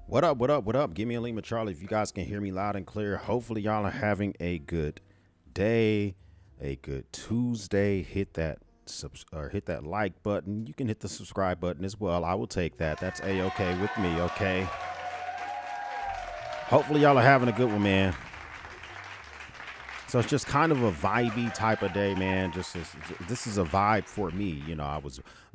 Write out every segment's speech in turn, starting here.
What up, what up, what up? Give me a Lima Charlie if you guys can hear me loud and clear. Hopefully y'all are having a good day, a good Tuesday. Hit that hit that like button. You can hit the subscribe button as well. I will take that. That's A-okay with me, okay? Hopefully y'all are having a good one, man. So it's just kind of a vibey type of day, man. This is a vibe for me. You know,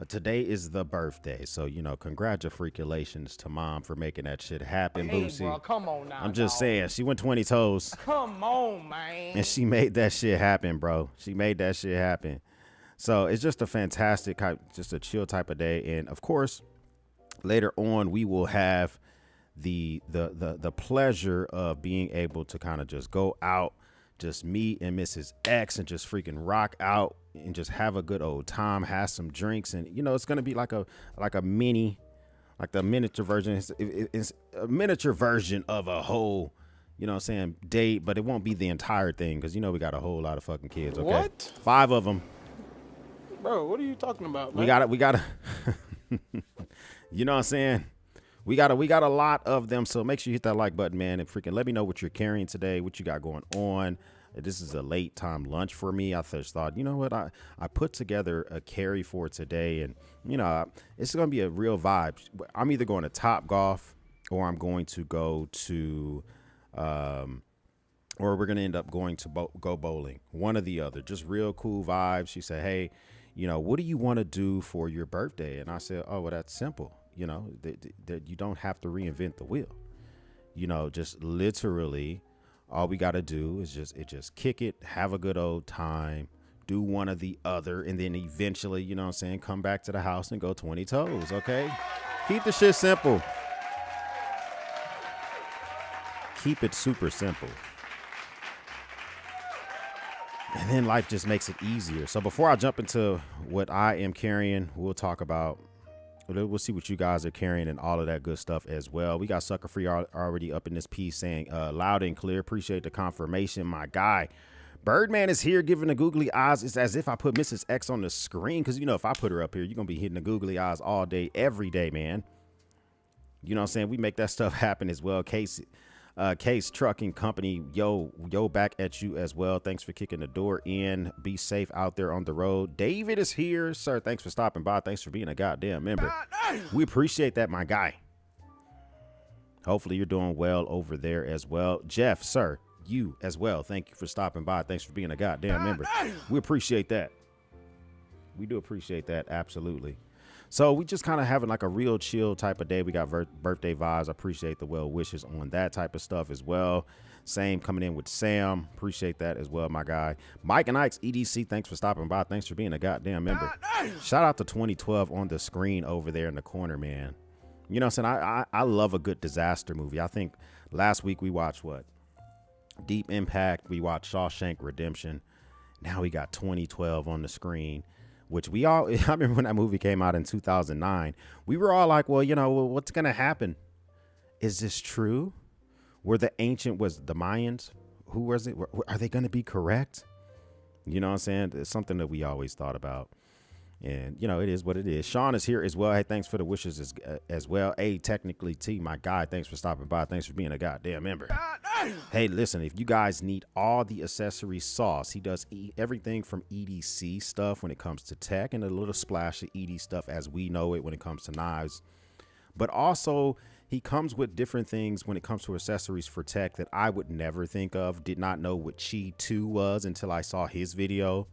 today is the birthday. So, you know, congratulations to mom for making that shit happen, Hey, Boosie. bro, come on now. I'm just saying, she went 20 toes. Come on, man. And she made that shit happen, bro. She made that shit happen. So it's just a fantastic, just a chill type of day. And of course, later on, we will have the pleasure of being able to kind of just go out, just me and Mrs. X, and just freaking rock out and just have a good old time, have some drinks. And, you know, it's going to be like a mini, like the miniature version. It's a miniature version of a whole, you know what I'm saying, date, but it won't be the entire thing because, you know, we got a whole lot of fucking kids. Okay. What? 5 of them. Bro, what are you talking about, man? We got to, you know what I'm saying? We got a lot of them. So make sure you hit that like button, man, and freaking let me know what you're carrying today, what you got going on. This is a late time lunch for me. I just thought, you know what? I put together a carry for today, and, you know, it's going to be a real vibe. I'm either going to Top Golf or I'm going to go to, or we're going to end up going to go bowling. One or the other. Just real cool vibes. She said, hey, you know, what do you want to do for your birthday? And I said, oh, well, that's simple. You know, that you don't have to reinvent the wheel. You know, just literally all we got to do is just kick it, have a good old time, do one or the other, and then eventually, you know what I'm saying, come back to the house and go 20 toes, okay? Keep the shit simple. Keep it super simple. And then life just makes it easier. So before I jump into what I am carrying, we'll talk about, we'll see what you guys are carrying and all of that good stuff as well. We got Sucker Free already up in this piece saying loud and clear. Appreciate the confirmation, my guy. Birdman is here giving the googly eyes. It's as if I put Mrs. X on the screen because, you know, if I put her up here, you're going to be hitting the googly eyes all day, every day, man. You know what I'm saying? We make that stuff happen as well. Case Trucking Company, yo, back at you as well. Thanks for kicking the door in. Be safe out there on the road. David is here, sir. Thanks for stopping by. Thanks for being a goddamn member. We appreciate that, my guy. Hopefully you're doing well over there as well. Jeff, sir, you as well. Thank you for stopping by. Thanks for being a goddamn member. We appreciate that. We do appreciate that. Absolutely. So we just kind of having like a real chill type of day. We got birthday vibes. I appreciate the well wishes on that type of stuff as well. Same coming in with Sam. Appreciate that as well, my guy. Mike and Ike's EDC, thanks for stopping by. Thanks for being a goddamn member. Shout out to 2012 on the screen over there in the corner, man. You know what I'm saying? I love a good disaster movie. I think last week we watched what? Deep Impact. We watched Shawshank Redemption. Now we got 2012 on the screen. Which I remember when that movie came out in 2009, we were all like, well, you know, what's going to happen? Is this true? Was the Mayans? Who was it? Are they going to be correct? You know what I'm saying? It's something that we always thought about. And, you know, it is what it is. Sean is here as well. Hey, thanks for the wishes as well. Hey, technically T, my guy, thanks for stopping by. Thanks for being a goddamn member. Hey, listen, if you guys need all the accessory sauce, he does everything from EDC stuff when it comes to tech and a little splash of ED stuff as we know it when it comes to knives. But also he comes with different things when it comes to accessories for tech that I would never think of. Did not know what Chi 2 was until I saw his video.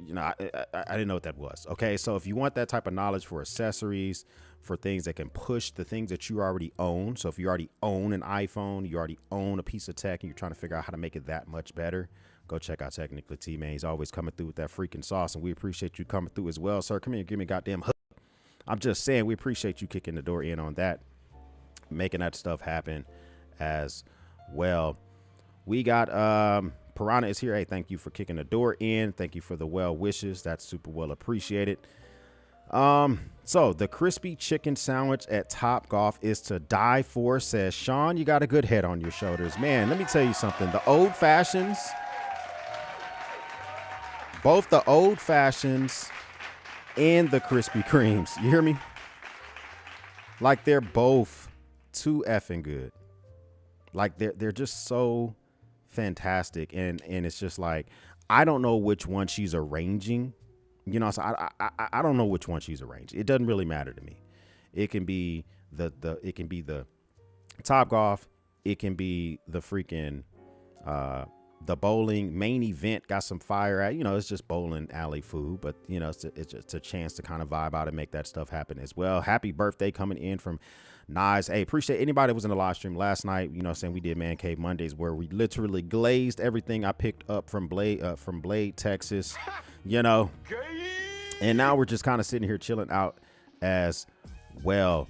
You know, I didn't know what that was. Okay, so if you want that type of knowledge for accessories, for things that can push the things that you already own. So if you already own an iPhone, you already own a piece of tech, and you're trying to figure out how to make it that much better, go check out Technically T, man. He's always coming through with that freaking sauce, and we appreciate you coming through as well, sir. Come here, give me a goddamn hug. I'm just saying, we appreciate you kicking the door in on that, making that stuff happen as well. We got Piranha is here. Hey, thank you for kicking the door in. Thank you for the well wishes. That's super well appreciated. So the crispy chicken sandwich at Top Golf is to die for, says Sean. You got a good head on your shoulders, man. Let me tell you something. The old fashions, both the old fashions and the Krispy Kremes. You hear me? Like they're both too effing good. Like they're just so fantastic, and it's just like I don't know which one she's arranging. You know, so I don't know which one she's arranging. It doesn't really matter to me. It can be the Top Golf. It can be the freaking the bowling main event. Got some fire at, you know, it's just bowling alley food, but you know, it's a chance to kind of vibe out and make that stuff happen as well. Happy birthday coming in from Nice. Hey, appreciate anybody that was in the live stream last night. You know, saying we did Man Cave Mondays where we literally glazed everything I picked up from Blade, Texas. You know, and now we're just kind of sitting here chilling out as well.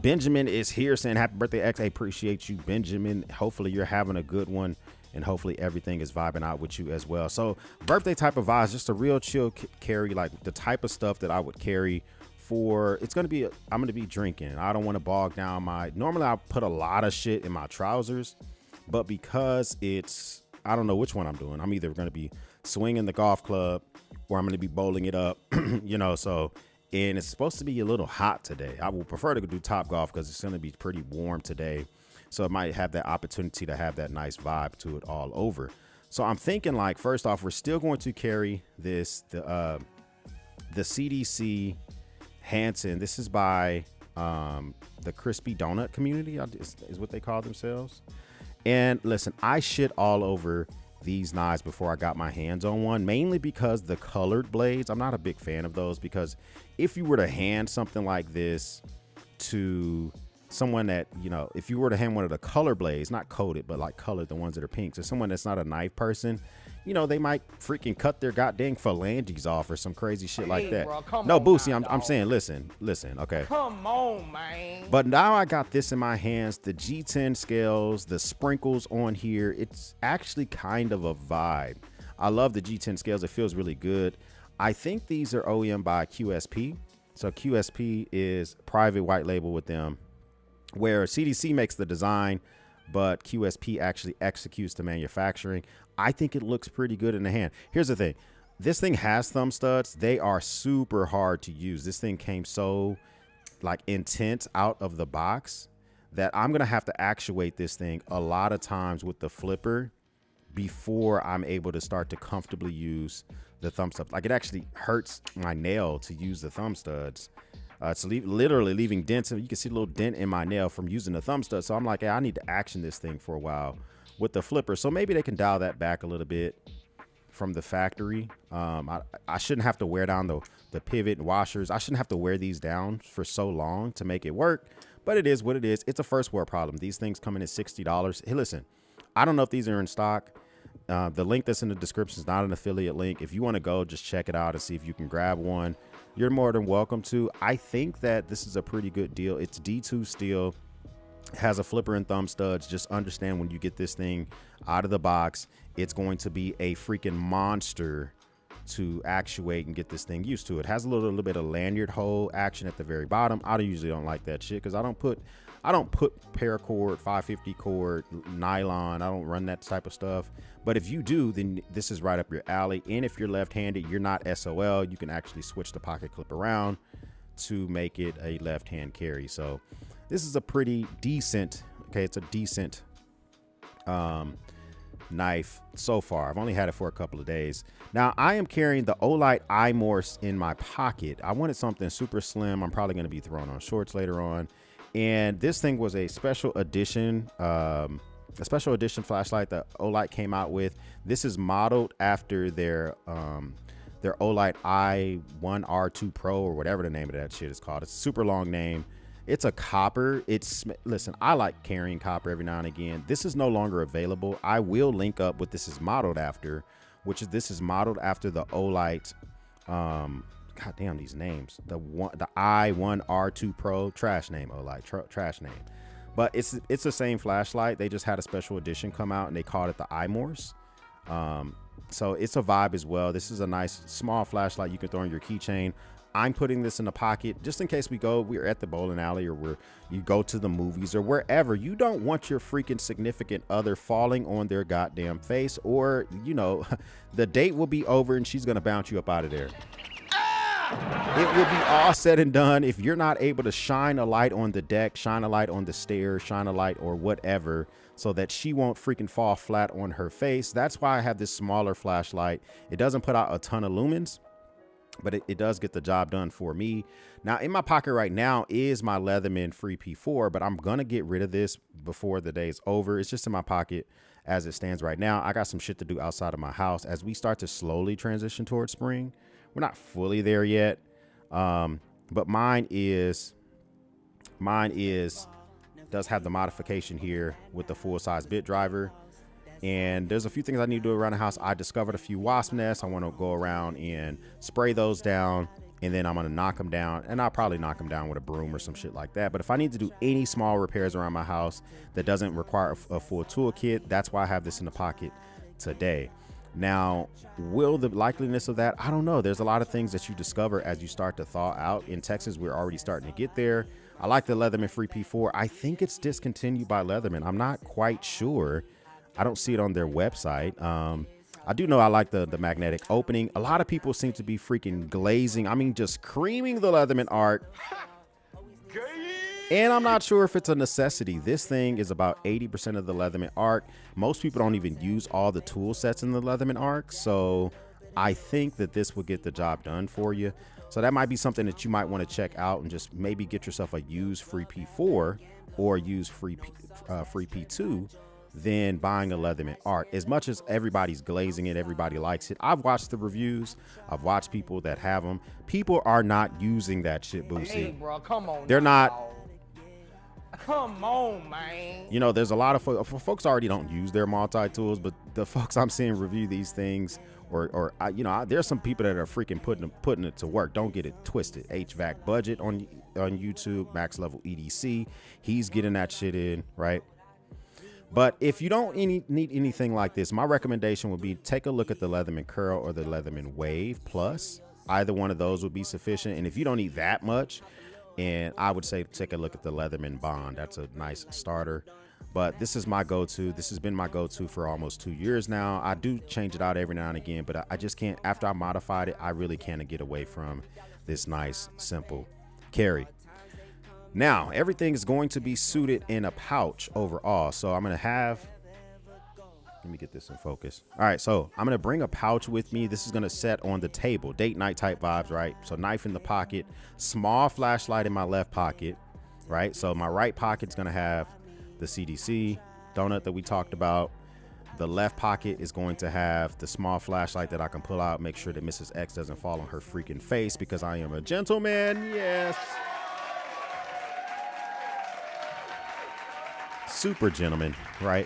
Benjamin is here saying happy birthday, X. I appreciate you, Benjamin. Hopefully you're having a good one, and hopefully everything is vibing out with you as well. So birthday type of vibes, just a real chill carry, like the type of stuff that I would carry for. It's going to be, I'm going to be drinking. I don't want to bog down normally I put a lot of shit in my trousers, but because it's, I don't know which one I'm doing. I'm either going to be swinging the golf club or I'm going to be bowling it up, you know, so. And it's supposed to be a little hot today. I would prefer to do Top Golf because it's going to be pretty warm today. So it might have that opportunity to have that nice vibe to it all over. So I'm thinking, like, first off, we're still going to carry this, the CDC Hansen. This is by the Crispy Donut community is what they call themselves. And listen, I shit all over these knives before I got my hands on one, mainly because the colored blades, I'm not a big fan of those, because if you were to hand something like this to someone that, you know, if you were to hand one of the color blades, not coated, but like colored, the ones that are pink, to someone that's not a knife person, you know, they might freaking cut their goddamn phalanges off or some crazy shit like that. Bro, no, Boosie, I'm saying, listen, okay. Come on, man. But now I got this in my hands, the G10 scales, the sprinkles on here. It's actually kind of a vibe. I love the G10 scales. It feels really good. I think these are OEM by QSP. So QSP is private white label with them, where CDC makes the design, but QSP actually executes the manufacturing. I think it looks pretty good in the hand. Here's the thing. This thing has thumb studs. They are super hard to use. This thing came so like intense out of the box that I'm going to have to actuate this thing a lot of times with the flipper before I'm able to start to comfortably use the thumb studs. Like, it actually hurts my nail to use the thumb studs. It's literally leaving dents. You can see a little dent in my nail from using the thumb stud. So I'm like, hey, I need to action this thing for a while with the flipper. So maybe they can dial that back a little bit from the factory. I shouldn't have to wear down the pivot and washers. I shouldn't have to wear these down for so long to make it work. But it is what it is. It's a first world problem. These things come in at $60. Hey, listen, I don't know if these are in stock. The link that's in the description is not an affiliate link. If you want to go, just check it out and see if you can grab one. You're more than welcome to. I think that this is a pretty good deal. It's D2 steel, has a flipper and thumb studs. Just understand, when you get this thing out of the box, it's going to be a freaking monster to actuate and get this thing used to. It has a little bit of lanyard hole action at the very bottom. I usually don't like that shit because I don't put paracord, 550 cord, nylon. I don't run that type of stuff. But if you do, then this is right up your alley. And if you're left-handed, you're not SOL. You can actually switch the pocket clip around to make it a left-hand carry. So this is a pretty decent, okay, it's a decent knife so far. I've only had it for a couple of days. Now I am carrying the Olight iMorse in my pocket. I wanted something super slim. I'm probably going to be throwing on shorts later on. And this thing was a special edition flashlight that Olight came out with. This is modeled after their Olight i1R2 Pro, or whatever the name of that shit is called. It's a super long name. It's a copper. Listen, I like carrying copper every now and again. This is no longer available. I will link up what this is modeled after, this is modeled after the Olight, God damn these names. The i1R2 Pro, trash name, Olight, trash name. But it's the same flashlight. They just had a special edition come out and they called it the iMorse. So it's a vibe as well. This is a nice small flashlight you can throw in your keychain. I'm putting this in the pocket just in case we're at the bowling alley, or you go to the movies or wherever. You don't want your freaking significant other falling on their goddamn face, or, you know, the date will be over and she's going to bounce you up out of there. it will be all said and done if you're not able to shine a light on the deck, shine a light on the stairs, shine a light or whatever, so that she won't freaking fall flat on her face. That's why I have this smaller flashlight. It doesn't put out a ton of lumens, but it does get the job done for me. Now in my pocket right now is my Leatherman Free P4, but I'm gonna get rid of this before the day's over. It's just in my pocket as it stands right now. I got some shit to do outside of my house as we start to slowly transition towards spring. We're not fully there yet, but mine does have the modification here with the full size bit driver. And there's a few things I need to do around the house. I discovered a few wasp nests. I want to go around and spray those down, and then I'm going to knock them down, and I'll probably knock them down with a broom or some shit like that. But if I need to do any small repairs around my house that doesn't require a full toolkit, that's why I have this in the pocket today. Now, will the likeliness of that? I don't know. There's a lot of things that you discover as you start to thaw out. In Texas, we're already starting to get there. I like the Leatherman Free P4. I think it's discontinued by Leatherman. I'm not quite sure. I don't see it on their website. I do know I like the magnetic opening. A lot of people seem to be freaking glazing. I mean, just creaming the Leatherman art. And I'm not sure if it's a necessity. This thing is about 80% of the Leatherman arc. Most people don't even use all the tool sets in the Leatherman arc. So I think that this will get the job done for you. So that might be something that you might want to check out and just maybe get yourself a used Free P4 or used Free P2 than buying a Leatherman art. As much as everybody's glazing it, everybody likes it. I've watched the reviews. I've watched people that have them. People are not using that shit, Boosie. Hey, bro, come on. They're now. not. Come on, man. You know, there's a lot of folks already don't use their multi-tools, but the folks I'm seeing review these things, you know, there's some people that are freaking putting it to work. Don't get it twisted. HVAC Budget on YouTube, max level EDC. He's getting that shit in, right? But if you don't need anything like this, my recommendation would be take a look at the Leatherman Curl or the Leatherman Wave Plus. Either one of those would be sufficient. And if you don't need that much, and I would say take a look at the Leatherman Bond. That's a nice starter. But this is my go-to. This has been my go-to for almost 2 years now. I do change it out every now and again, but I just can't. After I modified it, I really can't get away from this nice, simple carry. Now, everything is going to be suited in a pouch overall. So I'm going to have, let me get this in focus. All right, so I'm going to bring a pouch with me. This is going to set on the table. Date night type vibes, right? So knife in the pocket, small flashlight in my left pocket, right? So my right pocket's going to have the CDC donut that we talked about. The left pocket is going to have the small flashlight that I can pull out, make sure that Mrs. X doesn't fall on her freaking face because I am a gentleman. Yes. Super gentleman, right?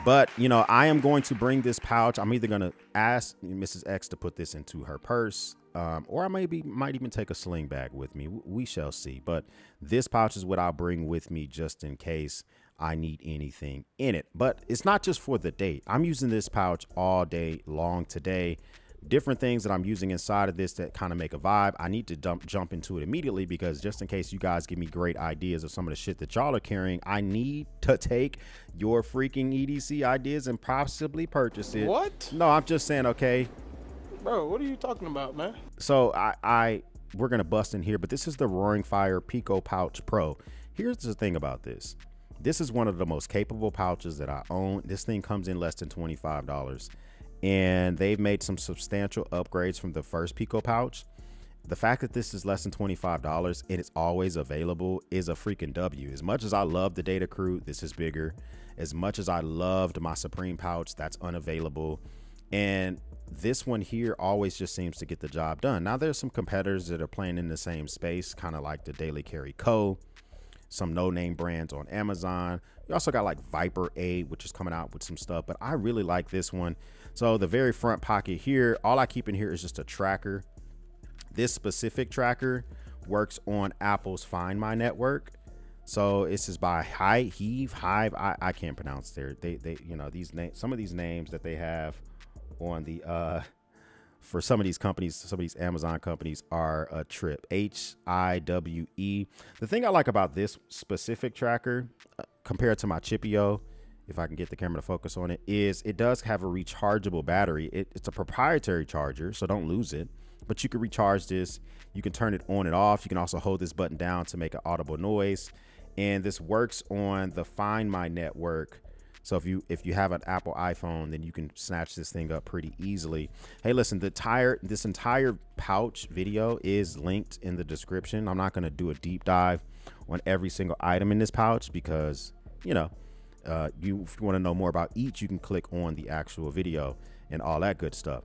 But, you know, I am going to bring this pouch. I'm either going to ask Mrs. X to put this into her purse, or I might even take a sling bag with me. We shall see. But this pouch is what I'll bring with me just in case I need anything in it. But it's not just for the day. I'm using this pouch all day long today. Different things that I'm using inside of this that kind of make a vibe. I need to jump into it immediately because just in case you guys give me great ideas of some of the shit that y'all are carrying, I need to take your freaking EDC ideas and possibly purchase it. What? No, I'm just saying, okay. Bro, what are you talking about, man? So we're going to bust in here, but this is the Roaring Fire Pico Pouch Pro. Here's the thing about this. This is one of the most capable pouches that I own. This thing comes in less than $25. And they've made some substantial upgrades from the first Pico pouch. The fact that this is less than $25 and it's always available is a freaking W. As much as I love the Data Crew, this is bigger. As much as I loved my Supreme pouch, that's unavailable. And this one here always just seems to get the job done. Now there's some competitors that are playing in the same space, kind of like the Daily Carry Co., some no-name brands on Amazon. You also got like Viper 8, which is coming out with some stuff, but I really like this one. So the very front pocket here, all I keep in here is just a tracker. This specific tracker works on Apple's Find My network. So this is by Hive. I can't pronounce they you know, these names, some of these names that they have on the for some of these companies, some of these Amazon companies are a trip. HIWE. The thing I like about this specific tracker compared to my Chipio if I can get the camera to focus on it, is it does have a rechargeable battery. It's a proprietary charger, so don't lose it. But you can recharge this. You can turn it on and off. You can also hold this button down to make an audible noise. And this works on the Find My network. So if you have an Apple iPhone, then you can snatch this thing up pretty easily. Hey, listen, this entire pouch video is linked in the description. I'm not going to do a deep dive on every single item in this pouch because, you know, if you want to know more about each, you can click on the actual video and all that good stuff.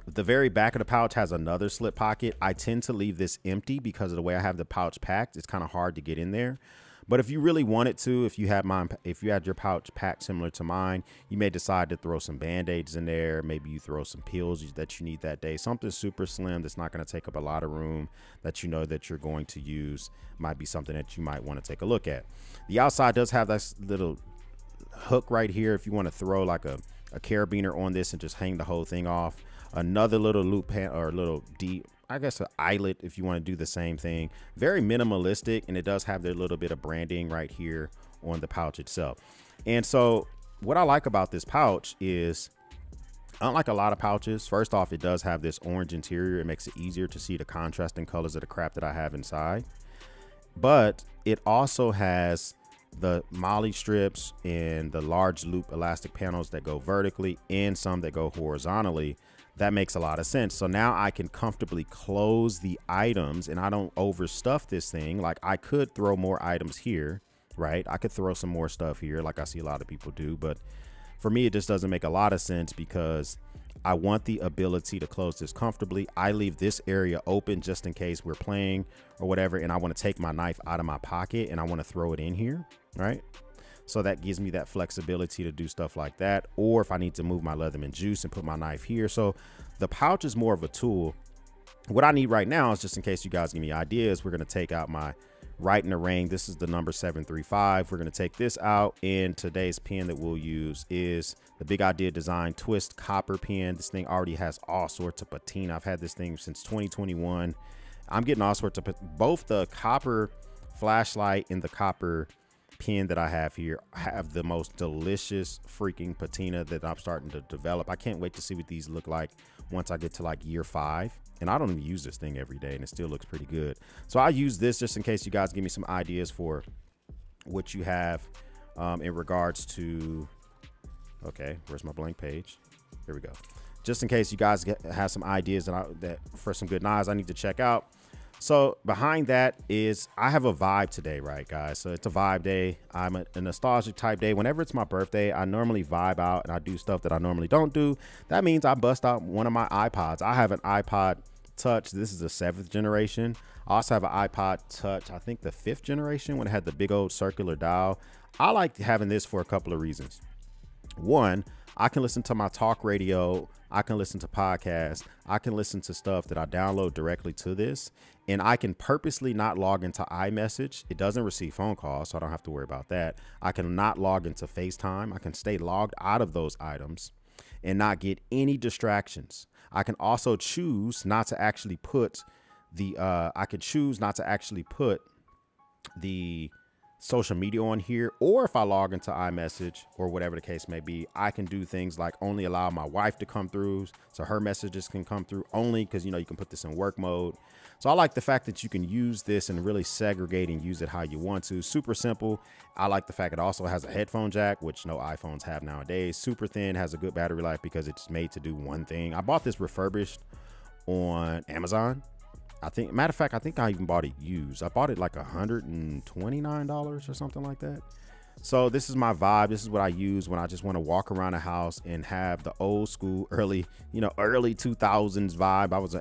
The very back of the pouch has another slip pocket. I tend to leave this empty because of the way I have the pouch packed. It's kind of hard to get in there. But if you really wanted to, if you had your pouch packed similar to mine, you may decide to throw some Band-Aids in there. Maybe you throw some pills that you need that day. Something super slim that's not going to take up a lot of room that you know that you're going to use might be something that you might want to take a look at. The outside does have this little hook right here if you want to throw like a carabiner on this and just hang the whole thing off. Another little loop pan or little I guess an eyelet if you want to do the same thing. Very minimalistic, and it does have their little bit of branding right here on the pouch itself. And so what I like about this pouch is, unlike a lot of pouches, first off, it does have this orange interior. It makes it easier to see the contrasting colors of the crap that I have inside. But it also has the molly strips and the large loop elastic panels that go vertically and some that go horizontally. That makes a lot of sense. So now I can comfortably close the items and I don't overstuff this thing. Like I could throw more items here, right? I could throw some more stuff here like I see a lot of people do. But for me, it just doesn't make a lot of sense because I want the ability to close this comfortably. I leave this area open just in case we're playing or whatever. And I want to take my knife out of my pocket and I want to throw it in here, right? So that gives me that flexibility to do stuff like that. Or if I need to move my Leatherman juice and put my knife here. So the pouch is more of a tool. What I need right now is, just in case you guys give me ideas, we're going to take out my Right in the Ring. This is the number 735. We're going to take this out. And today's pen that we'll use is the Big Idea Design Twist Copper pen. This thing already has all sorts of patina. I've had this thing since 2021. I'm getting all sorts of, both the copper flashlight and the copper pen that I have here have the most delicious freaking patina that I'm starting to develop. I can't wait to see what these look like once I get to like year 5. And I don't even use this thing every day and it still looks pretty good. So I use this just in case you guys give me some ideas for what you have in regards to, okay, where's my blank page? Here we go. Just in case you guys have some ideas that for some good knives I need to check out. So behind that is, I have a vibe today, right, guys? So it's a vibe day. I'm a nostalgic type day. Whenever it's my birthday, I normally vibe out and I do stuff that I normally don't do. That means I bust out one of my iPods. I have an iPod Touch. This is the 7th generation. I also have an iPod Touch, I think the 5th generation, when it had the big old circular dial. I like having this for a couple of reasons. One, I can listen to my talk radio. I can listen to podcasts. I can listen to stuff that I download directly to this. And I can purposely not log into iMessage. It doesn't receive phone calls, so I don't have to worry about that. I can not log into FaceTime. I can stay logged out of those items and not get any distractions. I can also choose not to actually put the social media on here, or if I log into iMessage or whatever the case may be, I can do things like only allow my wife to come through so her messages can come through only, because you know you can put this in work mode. So I like the fact that you can use this and really segregate and use it how you want to. Super simple. I like the fact it also has a headphone jack, which no iPhones have nowadays. Super thin, has a good battery life because it's made to do one thing. I bought this refurbished on Amazon. Matter of fact, I think I even bought it used. I bought it like $129 or something like that. So this is my vibe. This is what I use when I just want to walk around the house and have the old school, early 2000s vibe. I was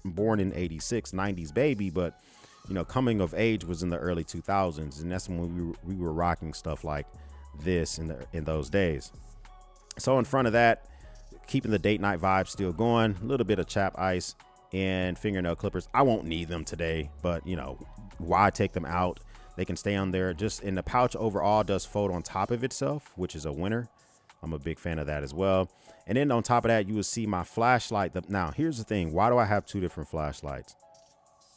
born in 86, 90s baby, but coming of age was in the early 2000s, and that's when we were rocking stuff like this in those days. So in front of that, keeping the date night vibe still going, a little bit of chap ice and fingernail clippers. I won't need them today, but why take them out? They can stay on there. Just in the pouch overall does fold on top of itself, which is a winner. I'm a big fan of that as well. And then on top of that, you will see my flashlight. Now here's the thing. Why do I have 2 different flashlights?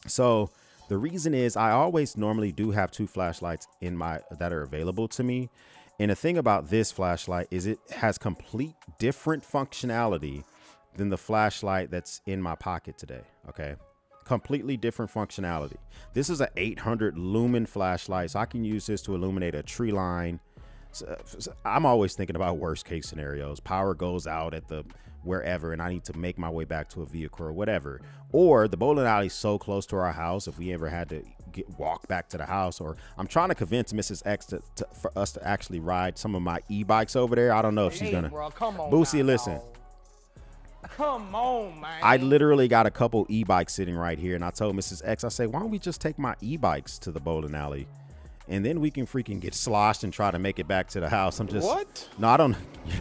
So the reason is I always normally do have 2 flashlights that are available to me. And the thing about this flashlight is it has complete different functionality than the flashlight that's in my pocket today. Okay. Completely different functionality. This is an 800 lumen flashlight. So I can use this to illuminate a tree line. So I'm always thinking about worst case scenarios. Power goes out at the wherever and I need to make my way back to a vehicle or whatever. Or the bowling alley is so close to our house, if we ever had to walk back to the house, or I'm trying to convince Mrs. X for us to actually ride some of my e-bikes over there. I don't know if she's gonna. Bro, come on. Boosie, now, listen. dog. Come on, man. I literally got a couple e-bikes sitting right here, and I told Mrs. X, I say, why don't we just take my e-bikes to the bowling alley, and then we can freaking get sloshed and try to make it back to the house. I'm just What? No, I don't.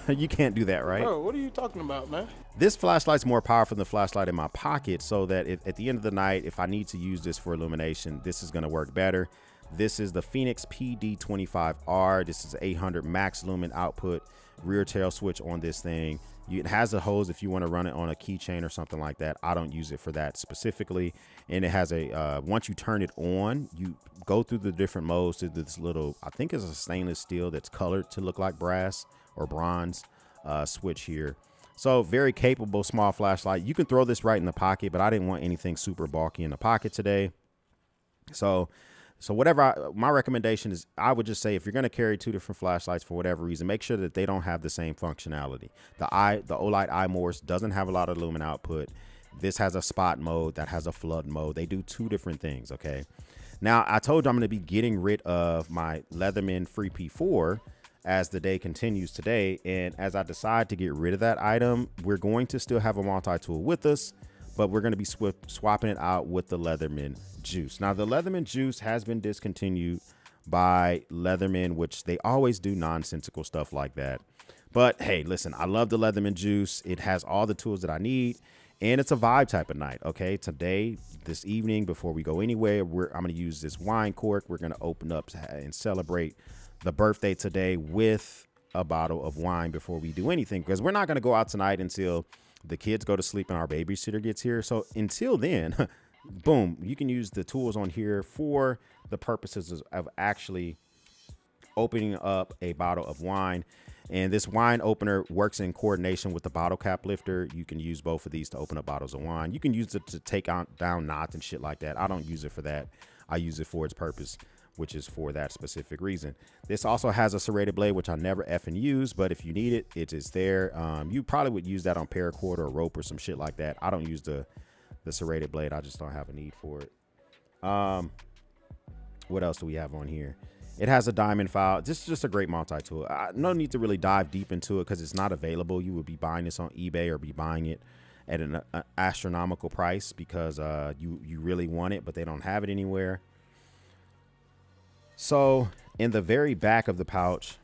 You can't do that, right? Bro, what are you talking about, man? This flashlight's more powerful than the flashlight in my pocket, so that if, at the end of the night, if I need to use this for illumination, this is going to work better. This is the Phoenix PD25R. This is 800 max lumen output, rear tail switch on this thing. It has a hose if you want to run it on a keychain or something like that. I don't use it for that specifically. And it has a, once you turn it on, you go through the different modes to this little, I think it's a stainless steel that's colored to look like brass or bronze switch here. So very capable small flashlight. You can throw this right in the pocket, but I didn't want anything super bulky in the pocket today. So whatever, my recommendation is, I would just say if you're going to carry two different flashlights for whatever reason, make sure that they don't have the same functionality. The Olight iMorse doesn't have a lot of lumen output. This has a spot mode, that has a flood mode. They do two different things. Okay. Now I told you I'm going to be getting rid of my Leatherman Free P4 as the day continues today. And as I decide to get rid of that item, we're going to still have a multi-tool with us, but we're going to be swapping it out with the Leatherman Juice. Now, the Leatherman Juice has been discontinued by Leatherman, which they always do nonsensical stuff like that. But hey, listen, I love the Leatherman Juice. It has all the tools that I need, and it's a vibe type of night. Okay, today, this evening, before we go anywhere, I'm going to use this wine cork. We're going to open up and celebrate the birthday today with a bottle of wine before we do anything, because we're not going to go out tonight until the kids go to sleep and our babysitter gets here. So until then, boom, you can use the tools on here for the purposes of actually opening up a bottle of wine. And this wine opener works in coordination with the bottle cap lifter. You can use both of these to open up bottles of wine. You can use it to take down knots and shit like that. I don't use it for that. I use it for its purpose, which is for that specific reason. This also has a serrated blade, which I never effing use, but if you need it, it is there. You probably would use that on paracord or rope or some shit like that. I don't use the serrated blade. I just don't have a need for it. What else do we have on here? It has a diamond file. This is just a great multi-tool. No need to really dive deep into it because it's not available. You would be buying this on eBay or be buying it at an astronomical price because you really want it, but they don't have it anywhere. So in the very back of the pouch,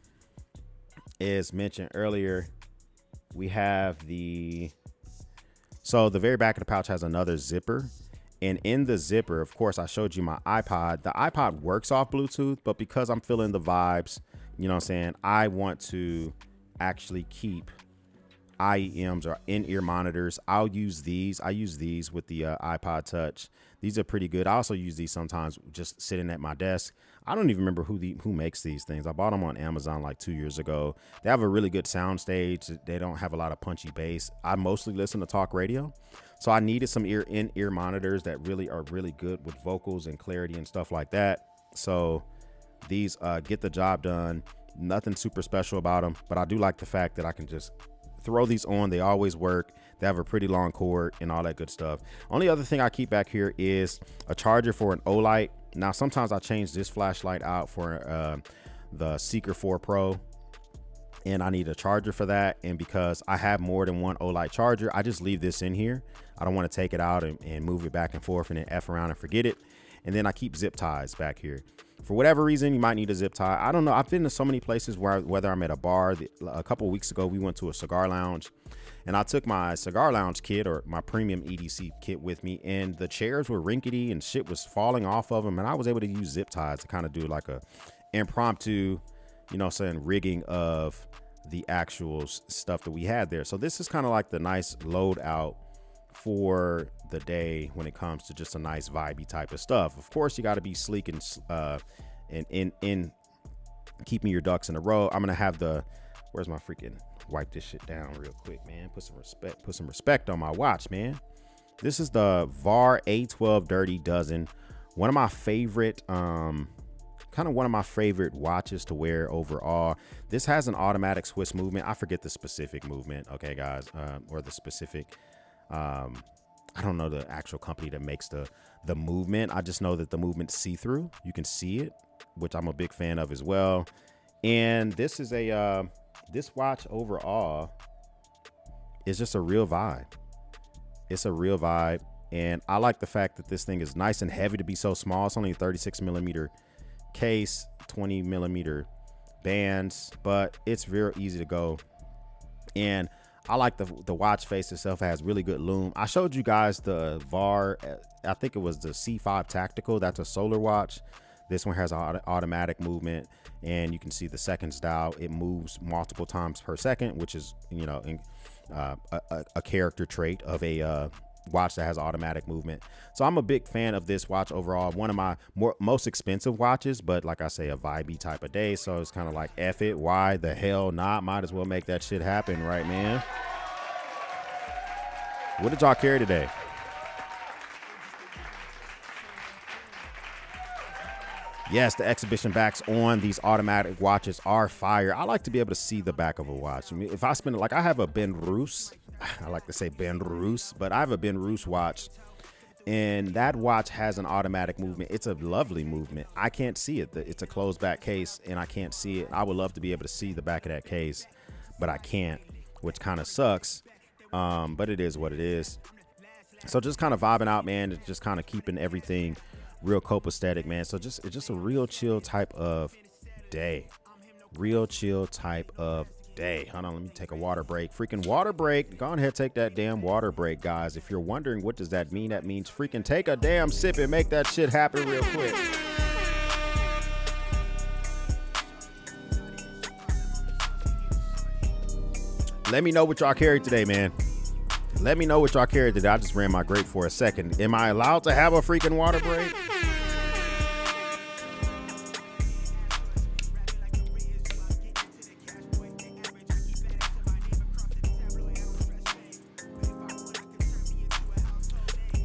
as mentioned earlier, we have the very back of the pouch has another zipper. And in the zipper, of course, I showed you my iPod. The iPod works off Bluetooth, but because I'm feeling the vibes, you know what I'm saying, I want to actually keep IEMs or in-ear monitors. I'll use these. I use these with the iPod Touch. These are pretty good. I also use these sometimes just sitting at my desk. I don't even remember who makes these things. I bought them on Amazon like 2 years ago. They have a really good sound stage. They don't have a lot of punchy bass. I mostly listen to talk radio. So I needed some in-ear monitors that really are really good with vocals and clarity and stuff like that. So these get the job done. Nothing super special about them, but I do like the fact that I can just throw these on. They always work. They have a pretty long cord and all that good stuff. Only other thing I keep back here is a charger for an Olight. Now, sometimes I change this flashlight out for the Seeker 4 Pro, and I need a charger for that. And because I have more than one Olight charger, I just leave this in here. I don't want to take it out and move it back and forth and then F around and forget it. And then I keep zip ties back here. For whatever reason, you might need a zip tie. I don't know. I've been to so many places whether I'm at a bar. A couple of weeks ago, we went to a cigar lounge, and I took my cigar lounge kit or my premium EDC kit with me, and the chairs were rinkety and shit was falling off of them. And I was able to use zip ties to kind of do like a impromptu, you know, rigging of the actual stuff that we had there. So this is kind of like the nice load out for the day when it comes to just a nice vibey type of stuff. Of course, you got to be sleek and keeping your ducks in a row. I'm gonna have where's my freaking, wipe this shit down real quick, man. Put some respect on my watch, man. This is the VAR A12 Dirty Dozen. One of my favorite, one of my favorite watches to wear overall. This has an automatic Swiss movement. I forget the specific movement, okay, guys, or the specific, I don't know the actual company that makes the movement. I just know that the movement's see-through. You can see it, which I'm a big fan of as well. And this is this watch overall is just a real vibe. It's a real vibe. And I like the fact that this thing is nice and heavy to be so small. It's only a 36 millimeter case, 20 millimeter bands, but it's very easy to go. And I like the watch face itself. It has really good lume. I showed you guys the VAR, I think it was the C5 Tactical. That's a solar watch. This one has an automatic movement, and you can see the seconds dial. It moves multiple times per second, which is, you know, a character trait of a watch that has automatic movement. So I'm a big fan of this watch overall. One of my most expensive watches, but like I say, a vibey type of day. So it's kind of like, F it, why the hell not? Might as well make that shit happen, right, man? What did y'all carry today? Yes, the exhibition backs on these automatic watches are fire. I like to be able to see the back of a watch. I mean, if I spend it, like I have a Ben Roos, I like to say Ben Roos, but I have a Ben Roos watch, and that watch has an automatic movement. It's a lovely movement. I can't see it. It's a closed back case, and I can't see it. I would love to be able to see the back of that case, but I can't, which kind of sucks. But it is what it is. So just kind of vibing out, man. Just kind of keeping everything real copacetic, man. So it's just a real chill type of day. Real chill type of day. Hold on, let me take a water break. Freaking water break. Go ahead, take that damn water break, guys. If you're wondering what does that mean, that means freaking take a damn sip and make that shit happen real quick. Let me know what y'all carried today, man. Let me know what y'all carried today. I just ran my grape for a second. Am I allowed to have a freaking water break?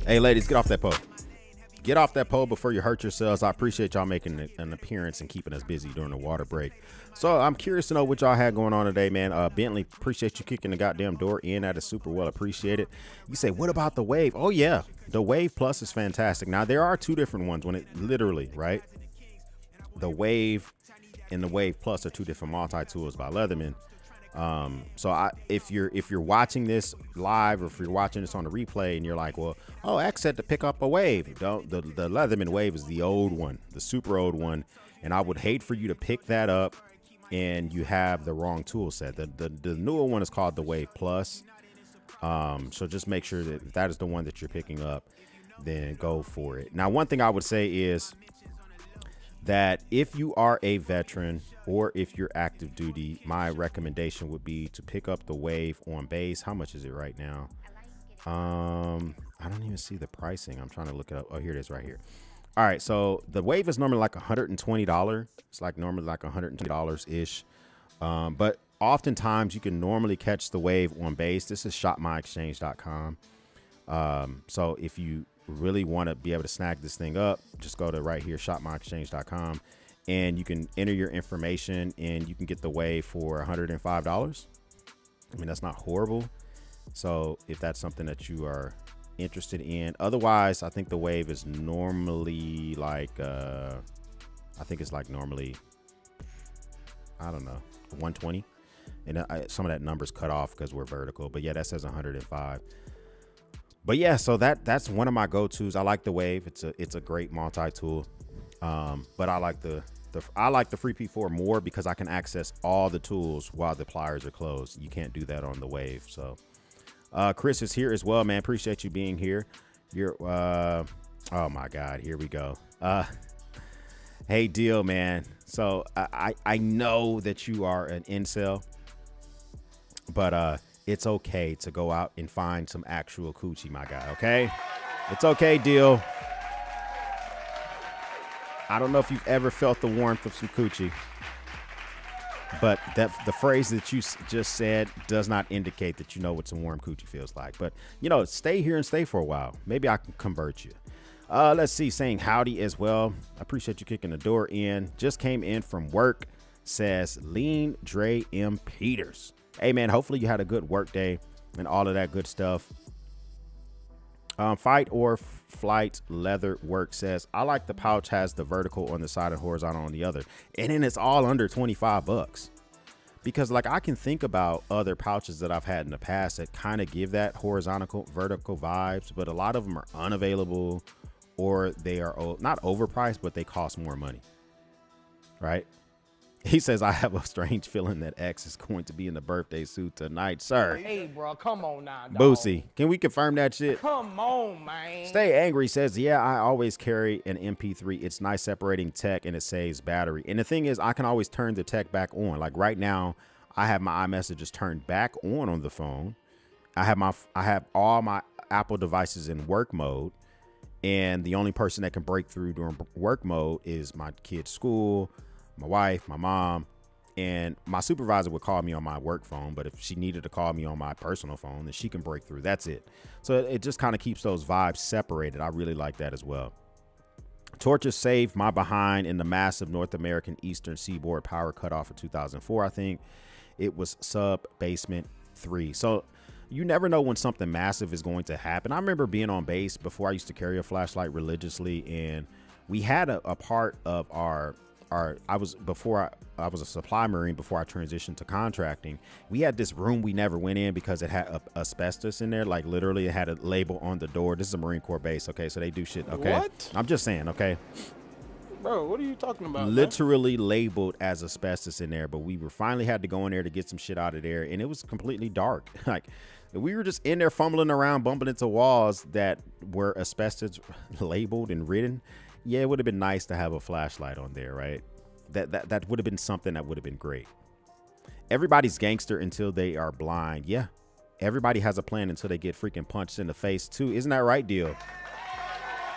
Hey, ladies, get off that pole. Get off that pole before you hurt yourselves. I appreciate y'all making an appearance and keeping us busy during the water break. So I'm curious to know what y'all had going on today, man. Bentley, appreciate you kicking the goddamn door in. That is super well appreciated. You say, what about the Wave? Oh, yeah. The Wave Plus is fantastic. Now, there are two different ones when it literally, right? The Wave and the Wave Plus are two different multi-tools by Leatherman. So if you're watching this live, or if you're watching this on the replay and you're like, well, oh, X said to pick up a Wave. Don't, the Leatherman Wave is the old one, the super old one. And I would hate for you to pick that up and you have the wrong tool set. The newer one is called the Wave Plus. So just make sure that if that is the one that you're picking up, then go for it. Now, one thing I would say is that if you are a veteran or if you're active duty, my recommendation would be to pick up the Wave on base. How much is it right now? I don't even see the pricing. I'm trying to look it up. Oh, here it is right here. All right, so the Wave is normally like $120. It's like normally like $120-ish. But oftentimes you can normally catch the Wave on base. This is shopmyexchange.com. So if you really want to be able to snag this thing up, just go to right here, shopmyexchange.com, and you can enter your information and you can get the Wave for $105. I mean, that's not horrible. So if that's something that you are interested in, otherwise, I think the Wave is normally like, I think it's like normally, I don't know, 120. And some of that number's cut off because we're vertical, but yeah, that says 105. But yeah, so that's one of my go-tos. I like the Wave. It's a great multi-tool. But I like the Free P4 more because I can access all the tools while the pliers are closed. You can't do that on the Wave. So Chris is here as well, man. Appreciate you being here. You're oh my God, here we go. Hey, Deal, man. So I know that you are an incel, but it's okay to go out and find some actual coochie, my guy, okay? It's okay, Deal. I don't know if you've ever felt the warmth of some coochie, But the phrase that you just said does not indicate that you know what some warm coochie feels like. But, you know, stay here and stay for a while. Maybe I can convert you. Let's see, saying howdy as well. I appreciate you kicking the door in. Just came in from work, says Lean Dre M. Peters. Hey, man, hopefully you had a good work day and all of that good stuff. Fight or Flight Leather Work says, I like the pouch has the vertical on the side and horizontal on the other. And then it's all under $25. Because like I can think about other pouches that I've had in the past that kind of give that horizontal vertical vibes, but a lot of them are unavailable or they are not overpriced, but they cost more money. Right? He says, I have a strange feeling that X is going to be in the birthday suit tonight, sir. Hey, bro, come on now, dog. Boosie, can we confirm that shit? Come on, man. Stay Angry says, yeah, I always carry an MP3. It's nice separating tech and it saves battery. And the thing is, I can always turn the tech back on. Like right now, I have my iMessages turned back on the phone. I have all my Apple devices in work mode. And the only person that can break through during work mode is my kid's school, my wife, my mom, and my supervisor would call me on my work phone. But if she needed to call me on my personal phone, then she can break through. That's it. So it just kind of keeps those vibes separated. I really like that as well. Torches saved my behind in the massive North American Eastern Seaboard power cutoff of 2004. I think it was sub basement 3. So you never know when something massive is going to happen. I remember being on base before I used to carry a flashlight religiously, and we had a part of I was a supply marine before I transitioned to contracting. We had this room we never went in because it had asbestos in there. Like literally it had a label on the door. This is a Marine Corps base. Okay. So they do shit. Okay. What? I'm just saying. Okay. Bro, what are you talking about? Literally labeled as asbestos in there, but we finally had to go in there to get some shit out of there. And it was completely dark. Like we were just in there fumbling around, bumping into walls that were asbestos labeled and written. Yeah, it would have been nice to have a flashlight on there, right? That would have been something that would have been great. Everybody's gangster until they are blind. Yeah, everybody has a plan until they get freaking punched in the face too. Isn't that right, Deal?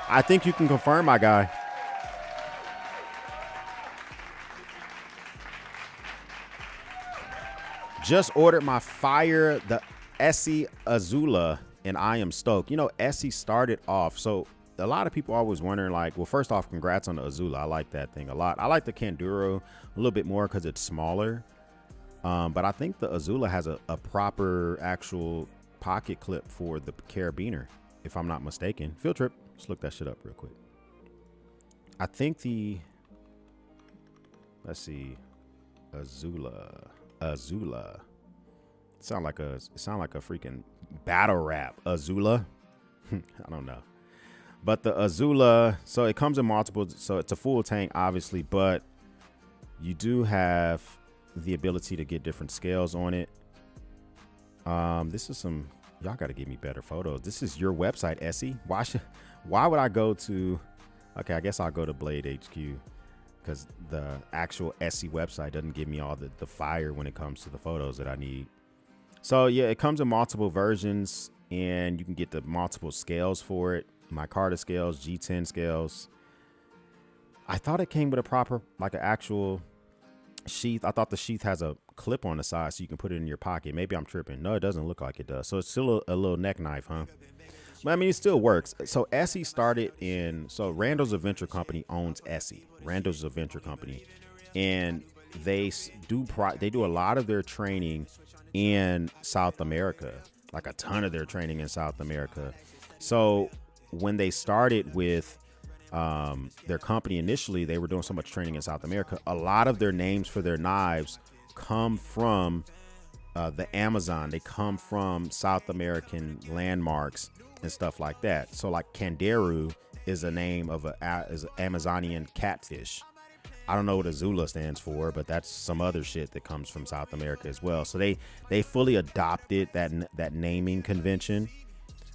I think you can confirm, my guy. Just ordered my fire, the Essie Azula, and I am stoked. You know, Essie started off, so a lot of people are always wondering, like, well, first off, congrats on the Azula. I like that thing a lot. I like the Kanduro a little bit more because it's smaller. But I think the Azula has a proper actual pocket clip for the carabiner, if I'm not mistaken. Field trip. Let's look that shit up real quick. I think let's see, Azula. Sound like a freaking battle rap. Azula. I don't know. But the Azula, so it comes in multiple, so it's a full tank, obviously, but you do have the ability to get different scales on it. This is some, y'all got to give me better photos. This is your website, Essie. Why would I go to, okay, I guess I'll go to Blade HQ because the actual Essie website doesn't give me all the fire when it comes to the photos that I need. So yeah, it comes in multiple versions and you can get the multiple scales for it. Micarta scales, G10 scales. I thought it came with a proper, like an actual sheath. I thought the sheath has a clip on the side so you can put it in your pocket. Maybe I'm tripping. No, it doesn't look like it does. So it's still a little neck knife, huh? But I mean, it still works. So Essie started so Randall's Adventure Company owns Essie. Randall's Adventure Company. And they do a lot of their training in South America. Like a ton of their training in South America. So when they started with their company initially, they were doing so much training in South America. A lot of their names for their knives come from the Amazon. They come from South American landmarks and stuff like that. So like Kandaru is a name of is an Amazonian catfish. I don't know what Azula stands for, but that's some other shit that comes from South America as well. So they fully adopted that naming convention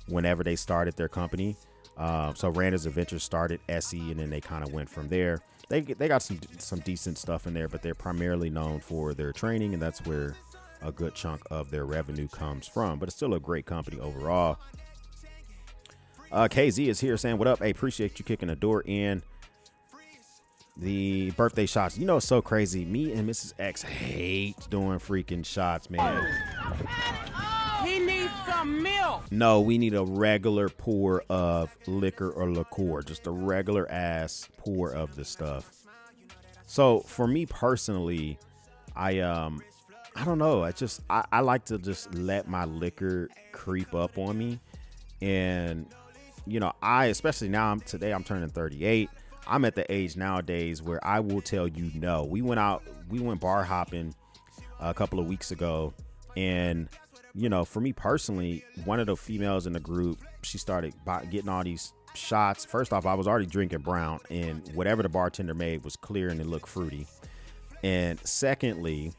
whenever they started their company. So Randall's Adventures started Essie, and then they kind of went from there. They got some decent stuff in there, but they're primarily known for their training, and that's where a good chunk of their revenue comes from. But it's still a great company overall. KZ is here saying, what up? Hey, appreciate you kicking the door in. the birthday shots. You know, it's so crazy. Me and Mrs. X hate doing freaking shots, man. He needs some milk. No, we need a regular pour of liquor or liqueur, just a regular ass pour of the stuff. So for me personally, I don't know. I like to just let my liquor creep up on me. And, you know, especially now I'm turning 38. I'm at the age nowadays where I will tell you no. We went bar hopping a couple of weeks ago, and, you know, for me personally, one of the females in the group, she started getting all these shots. First off, I was already drinking brown, and whatever the bartender made was clear and it looked fruity. And secondly,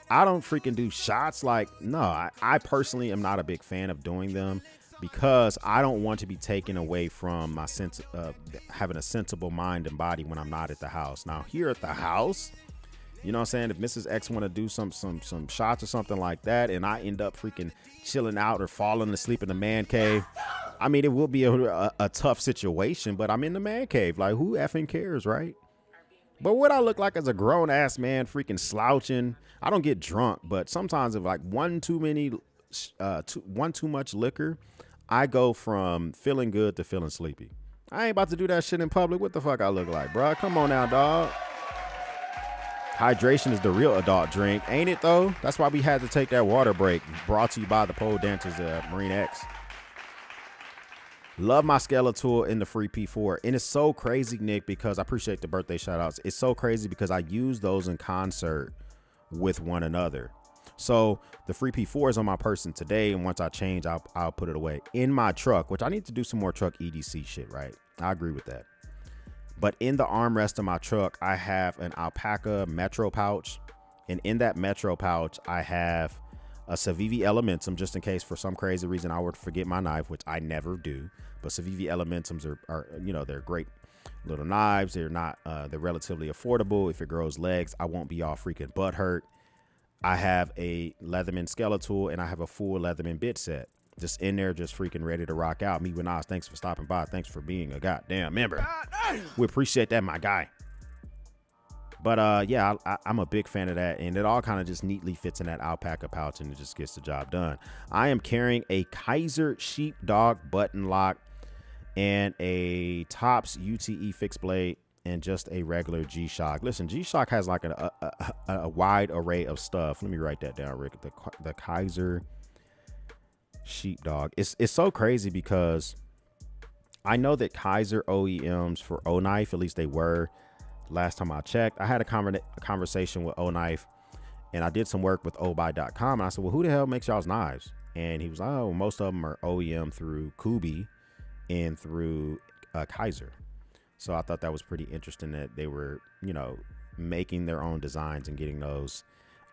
I don't freaking do shots. Like, no, I personally am not a big fan of doing them, because I don't want to be taken away from my sense of having a sensible mind and body when I'm not at the house. Now, here at the house, you know what I'm saying? If Mrs. X want to do some shots or something like that, and I end up freaking chilling out or falling asleep in the man cave, I mean, it will be a tough situation, but I'm in the man cave. Like, who effing cares, right? But what I look like as a grown ass man freaking slouching, I don't get drunk, but sometimes if like one too much liquor, I go from feeling good to feeling sleepy. I ain't about to do that shit in public. What the fuck I look like, bro? Come on now, dog. Hydration is the real adult drink, ain't it though? That's why we had to take that water break. Brought to you by the pole dancers at Marine X. Love my Skeletor in the free P4. And it's so crazy, Nick, because I appreciate the birthday shout outs. It's so crazy because I use those in concert with one another. So the free P4 is on my person today, and once I change, I'll put it away in my truck, which I need to do some more truck EDC shit, right? I agree with that. But in the armrest of my truck, I have an alpaca Metro pouch, and in that Metro pouch, I have a Civivi Elementum, just in case for some crazy reason I were to forget my knife, which I never do. But Civivi Elementums are you know, they're great little knives. They're not they're relatively affordable. If it grows legs, I won't be all freaking butthurt. I have a Leatherman Skeletal, and I have a full Leatherman bit set just in there, just freaking ready to rock out. Me with Nas, thanks for stopping by. Thanks for being a goddamn member. We appreciate that, my guy. But yeah, I'm a big fan of that, and it all kind of just neatly fits in that alpaca pouch, and it just gets the job done. I am carrying a Custer Sheep Dog button lock and a Tops UTE fixed blade, and just a regular GShock. Listen, GShock has like a wide array of stuff. Let me write that down, Rick. The Custer Sheep Dog. It's so crazy because I know that Custer OEMs for O-Knife, at least they were last time I checked. I had a conversation with O-Knife, and I did some work with obuy.com, and I said, well, who the hell makes y'all's knives? And he was like, oh, most of them are OEM through Kubi and through Custer. So I thought that was pretty interesting that they were, you know, making their own designs and getting those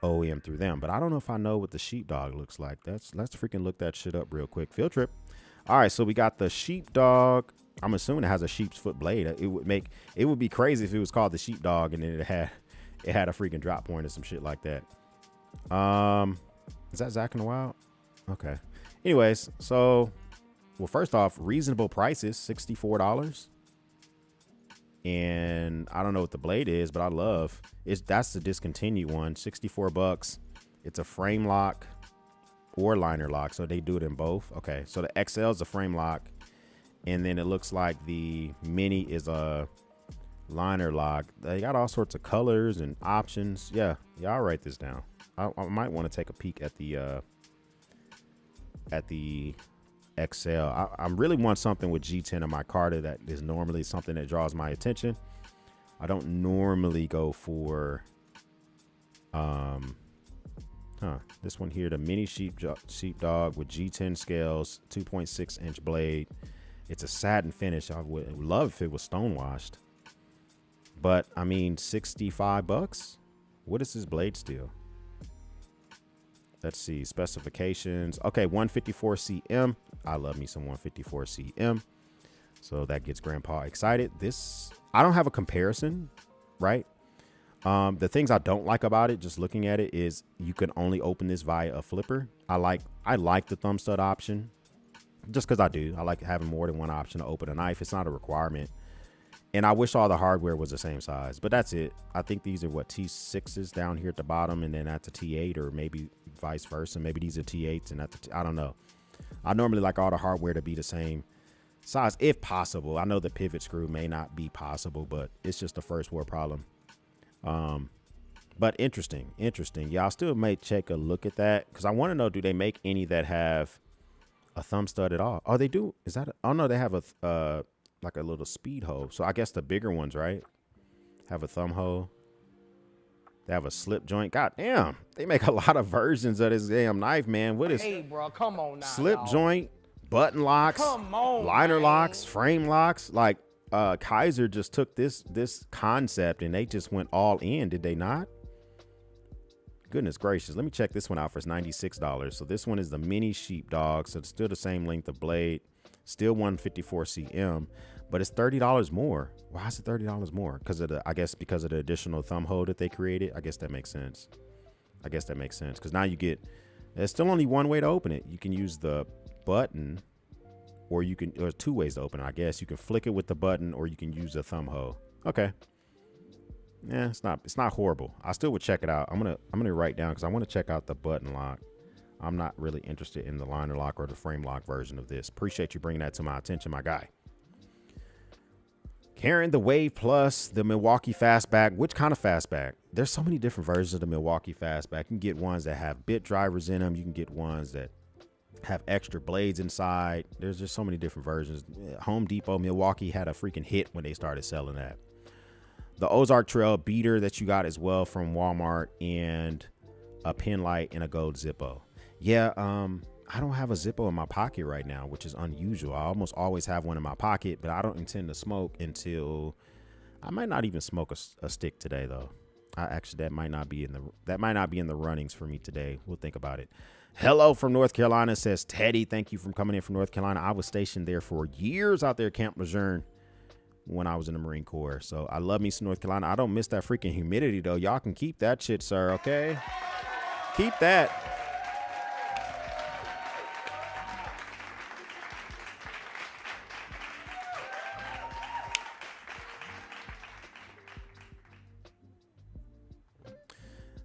OEM through them. But I don't know if I know what the Sheepdog looks like. Let's freaking look that shit up real quick. Field trip. All right, so we got the Sheepdog. I'm assuming it has a sheep's foot blade. It would be crazy if it was called the Sheepdog and then it had a freaking drop point or some shit like that. Is that Zach in the Wild? Okay. Anyways, so well, first off, reasonable prices, $64. And I don't know what the blade is, but I love that's the discontinued one, $64. It's a frame lock or liner lock, so they do it in both. Okay, so the XL is a frame lock, and then it looks like the mini is a liner lock. They got all sorts of colors and options. Yeah, I'll write this down. I might want to take a peek at the XL. I really want something with G10 in my Carter that is normally something that draws my attention. I don't normally go for this one here, the mini sheepdog with G10 scales, 2.6 inch blade. It's a satin finish. I would love if it was stone washed, but I mean, $65. What is this blade steel? Let's see, specifications. Okay, 154 cm. I love me some 154 cm. So that gets grandpa excited. This, I don't have a comparison, right? The things I don't like about it, just looking at it, is you can only open this via a flipper. I like the thumb stud option, just because I like having more than one option to open a knife. It's not a requirement. And I wish all the hardware was the same size, but that's it. I think these are what, T6s down here at the bottom, and then that's a T8, or maybe vice versa. Maybe these are T8s and that's I don't know. I normally like all the hardware to be the same size if possible. I know the pivot screw may not be possible, but it's just a first world problem. But interesting. Yeah, I still may take a look at that because I want to know, do they make any that have a thumb stud at all? Oh, they do. Is that oh no, they have a like a little speed hole. So I guess the bigger ones, right, have a thumb hole. They have a slip joint. God damn, they make a lot of versions of this damn knife, man. What is bro, come on now, slip joint, button locks, liner locks, frame locks? Like Kaiser just took this concept and they just went all in, did they not? Goodness gracious. Let me check this one out for $96. So this one is the mini sheep dog. So it's still the same length of blade, still 154 cm, but it's $30 more. Why is it $30 more? Because of I guess because of the additional thumb hole that they created. I guess that makes sense. Because now you get, there's still only one way to open it. You can use the button, or you can, there's two ways to open it, I guess. You can flick it with the button, or you can use a thumb hole. Okay. Yeah, it's not horrible. I still would check it out. I'm gonna write down because I want to check out the button lock. I'm not really interested in the liner lock or the frame lock version of this. Appreciate you bringing that to my attention, my guy. Carrying the Wave Plus, the Milwaukee Fastback. Which kind of Fastback? There's so many different versions of the Milwaukee Fastback. You can get ones that have bit drivers in them. You can get ones that have extra blades inside. There's just so many different versions. Home Depot, Milwaukee had a freaking hit when they started selling that. The Ozark Trail beater that you got as well from Walmart, and a pin light and a gold Zippo. Yeah, I don't have a Zippo in my pocket right now, which is unusual. I almost always have one in my pocket, but I don't intend to smoke until, I might not even smoke a stick today though. That might not be in the runnings for me today. We'll think about it. Hello from North Carolina, says Teddy. Thank you for coming in from North Carolina. I was stationed there for years out there at Camp Lejeune when I was in the Marine Corps. So I love me some North Carolina. I don't miss that freaking humidity though. Y'all can keep that shit, sir. Okay. Keep that.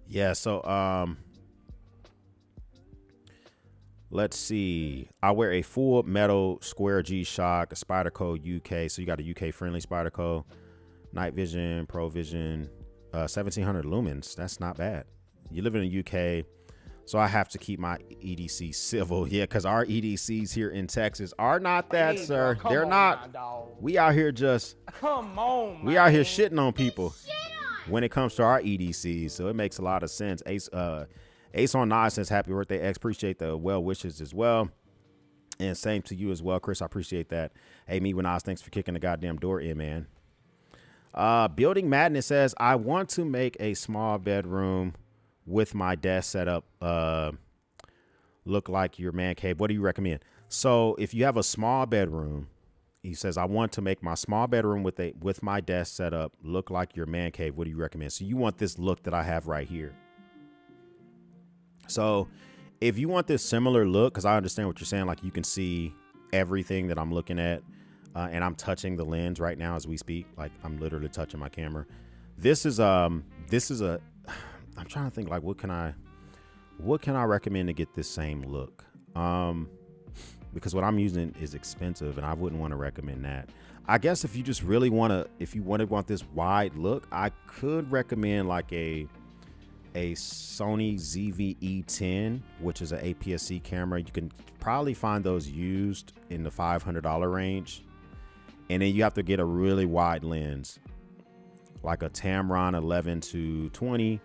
Yeah. So, let's see. I wear a full metal square G-Shock, a Spyderco UK. So you got a UK friendly Spyderco, night vision, pro vision, 1700 lumens. That's not bad. You live in the UK, so I have to keep my EDC civil. Yeah, because our EDCs here in Texas are not that, sir. Bro, they're not. Now, we out here just, come on, we out here shitting on people when it comes to our EDCs. So it makes a lot of sense. Ace on 9 says happy birthday, X. Appreciate the well wishes as well. And same to you as well, Chris. I appreciate that. Hey, me when Oz, thanks for kicking the goddamn door in, man. Building Madness says, I want to make a small bedroom with my desk setup look like your man cave. What do you recommend? So if you have a small bedroom, he says, I want to make my small bedroom with my desk setup look like your man cave. What do you recommend? So you want this look that I have right here. So if you want this similar look, because I understand what you're saying, like you can see everything that I'm looking at, and I'm touching the lens right now as we speak. Like I'm literally touching my camera. This is a, I'm trying to think like, what can I recommend to get this same look? Because what I'm using is expensive and I wouldn't want to recommend that. I guess if you just really want this wide look, I could recommend like a Sony ZV-E10, which is an APS-C camera. You can probably find those used in the $500 range. And then you have to get a really wide lens, like a Tamron 11-20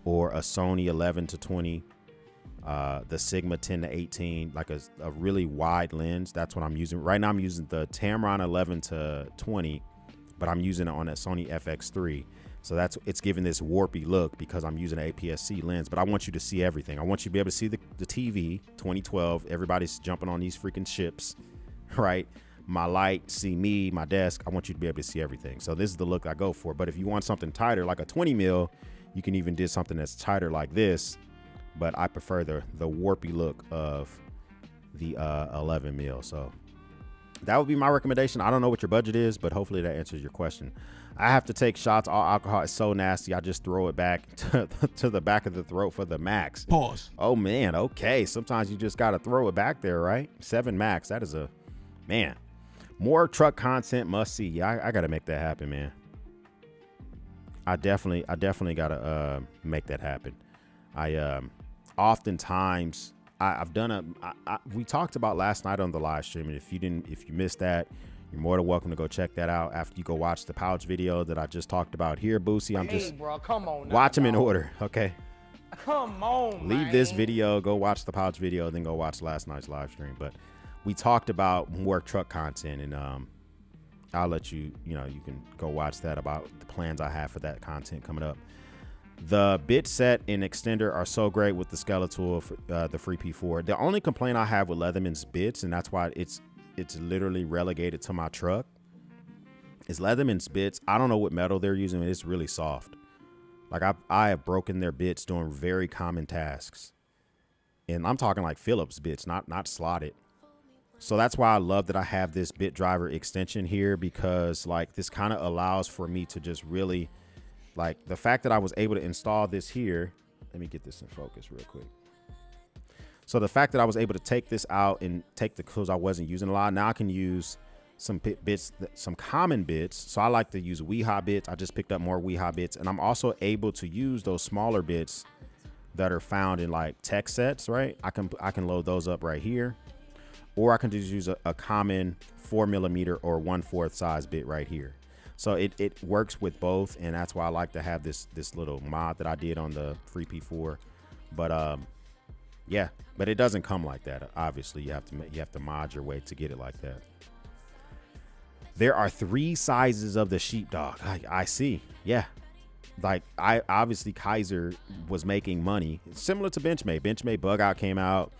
or a Sony 11-20, the Sigma 10-18, like a really wide lens. That's what I'm using. Right now I'm using the Tamron 11-20, but I'm using it on that Sony FX3. So it's giving this warpy look because I'm using an APS-C lens, but I want you to see everything. I want you to be able to see the TV 2012. Everybody's jumping on these freaking ships, right? My light, see me, my desk. I want you to be able to see everything. So this is the look I go for. But if you want something tighter, like a 20 mil, you can even do something that's tighter like this. But I prefer the warpy look of the 11 mil. So that would be my recommendation. I don't know what your budget is, but hopefully that answers your question. I have to take shots. All alcohol is so nasty. I just throw it back to the back of the throat for the max. Pause. Oh, man. Okay. Sometimes you just got to throw it back there, right? 7 max. That is a, man. More truck content must see. Yeah, I got to make that happen, man. I definitely got to make that happen. Oftentimes I've done we talked about last night on the live stream, and if you missed that, you're more than welcome to go check that out after you go watch the pouch video that I just talked about here, Boosie. I'm just bro, come on now, watch them in order, okay? Come on, leave this video, go watch the pouch video, then go watch last night's live stream. But we talked about more truck content, and I'll let you you can go watch that about the plans I have for that content coming up. The bit set and extender are so great with the skeletal, the free P4. The only complaint I have with Leatherman's Bits, and that's why it's literally relegated to my truck, is Leatherman's Bits. I don't know what metal they're using. It's really soft. Like I have broken their bits doing very common tasks, and I'm talking like Phillips bits, not slotted. So that's why I love that I have this bit driver extension here, because like this kind of allows for me to just really, like, the fact that I was able to install this here. Let me get this in focus real quick. So the fact that I was able to take this out and take the clothes I wasn't using a lot, now I can use some bits, some common bits. So I like to use Weehaw bits. I just picked up more Weehaw bits, and I'm also able to use those smaller bits that are found in like tech sets, right? I can load those up right here, or I can just use a common 4mm or 1/4 size bit right here. So it works with both, and that's why I like to have this little mod that I did on the free P4. But yeah, but it doesn't come like that. Obviously, you have to mod your way to get it like that. There are 3 sizes of the sheepdog. I see. Yeah, like obviously Kaiser was making money similar to Benchmade. Benchmade Bugout came out,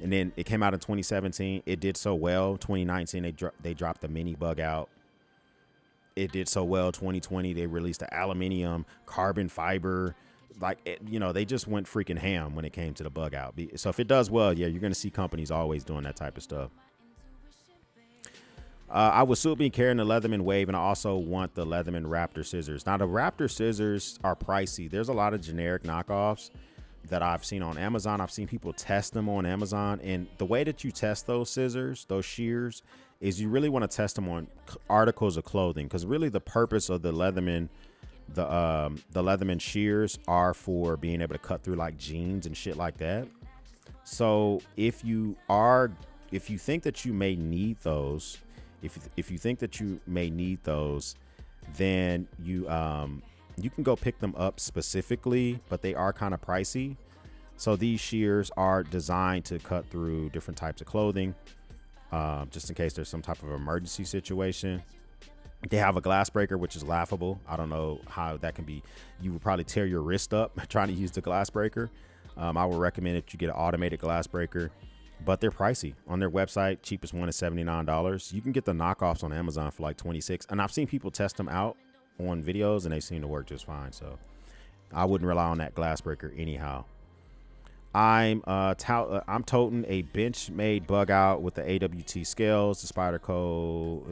and then it came out in 2017. It did so well. 2019 they dropped the mini Bugout. It did so well. 2020 they released the aluminium, carbon fiber. Like they just went freaking ham when it came to the Bugout. So if it does well, yeah, you're gonna see companies always doing that type of stuff. I would still be carrying the Leatherman Wave, and I also want the Leatherman Raptor Scissors. Now the Raptor Scissors are pricey. There's a lot of generic knockoffs that I've seen on Amazon. I've seen people test them on Amazon, and the way that you test those scissors, those shears, is you really want to test them on articles of clothing, because really the purpose of the Leatherman, the Leatherman shears are for being able to cut through like jeans and shit like that. So if you think that you may need those, if you think that you may need those, then you can go pick them up specifically, but they are kind of pricey. So these shears are designed to cut through different types of clothing, just in case there's some type of emergency situation. They have a glass breaker, which is laughable. I don't know how that can be. You would probably tear your wrist up trying to use the glass breaker. I would recommend that you get an automated glass breaker, but they're pricey. On their website, cheapest one is $79. You can get the knockoffs on Amazon for like $26. And I've seen people test them out on videos, and they seem to work just fine. So I wouldn't rely on that glass breaker anyhow. I'm toting a Benchmade Bugout with the AWT scales, the Spyderco,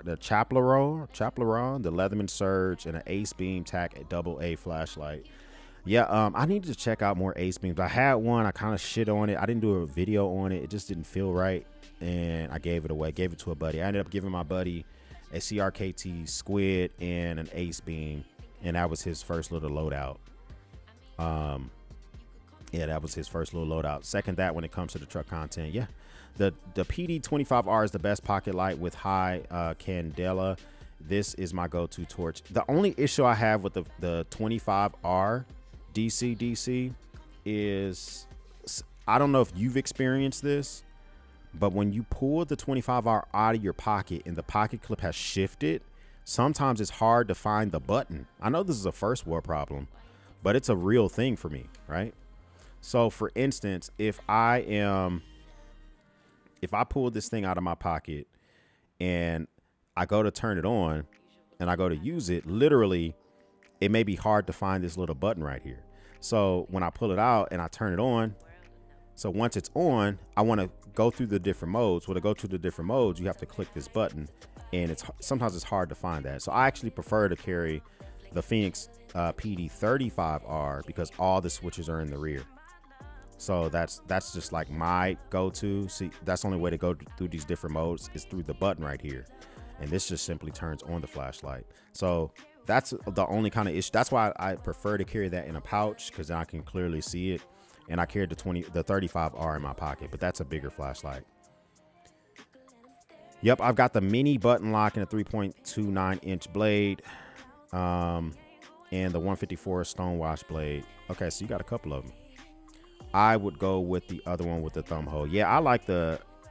the Chaplaron, the Leatherman Surge, and an Ace Beam Tac AA flashlight. Yeah, I needed to check out more Ace Beams. I had one, I kind of shit on it. I didn't do a video on it. It just didn't feel right, and I gave it away. Gave it to a buddy. I ended up giving my buddy a CRKT Squid and an Ace Beam, and that was his first little loadout. Yeah, that was his first little loadout. Second that when it comes to the truck content. Yeah, the PD25R is the best pocket light with high candela. This is my go-to torch. The only issue I have with the 25R DC is, I don't know if you've experienced this, but when you pull the 25R out of your pocket and the pocket clip has shifted, sometimes it's hard to find the button. I know this is a first world problem, but it's a real thing for me, right? So for instance, if I pull this thing out of my pocket and I go to turn it on and I go to use it, literally it may be hard to find this little button right here. So when I pull it out and I turn it on, So once it's on, I want to go through the different modes. When I go through the different modes, you have to click this button, and sometimes it's hard to find that. So I actually prefer to carry the Phoenix PD35R because all the switches are in the rear. So that's just like my go-to. See, that's the only way to go through these different modes is through the button right here. And this just simply turns on the flashlight. So that's the only kind of issue. That's why I prefer to carry that in a pouch, because I can clearly see it. And I carried the 35R in my pocket, but that's a bigger flashlight. Yep, I've got the mini button lock and a 3.29 inch blade, and the 154 stonewash blade. Okay, so you got a couple of them. I would go with the other one with the thumb hole. Yeah,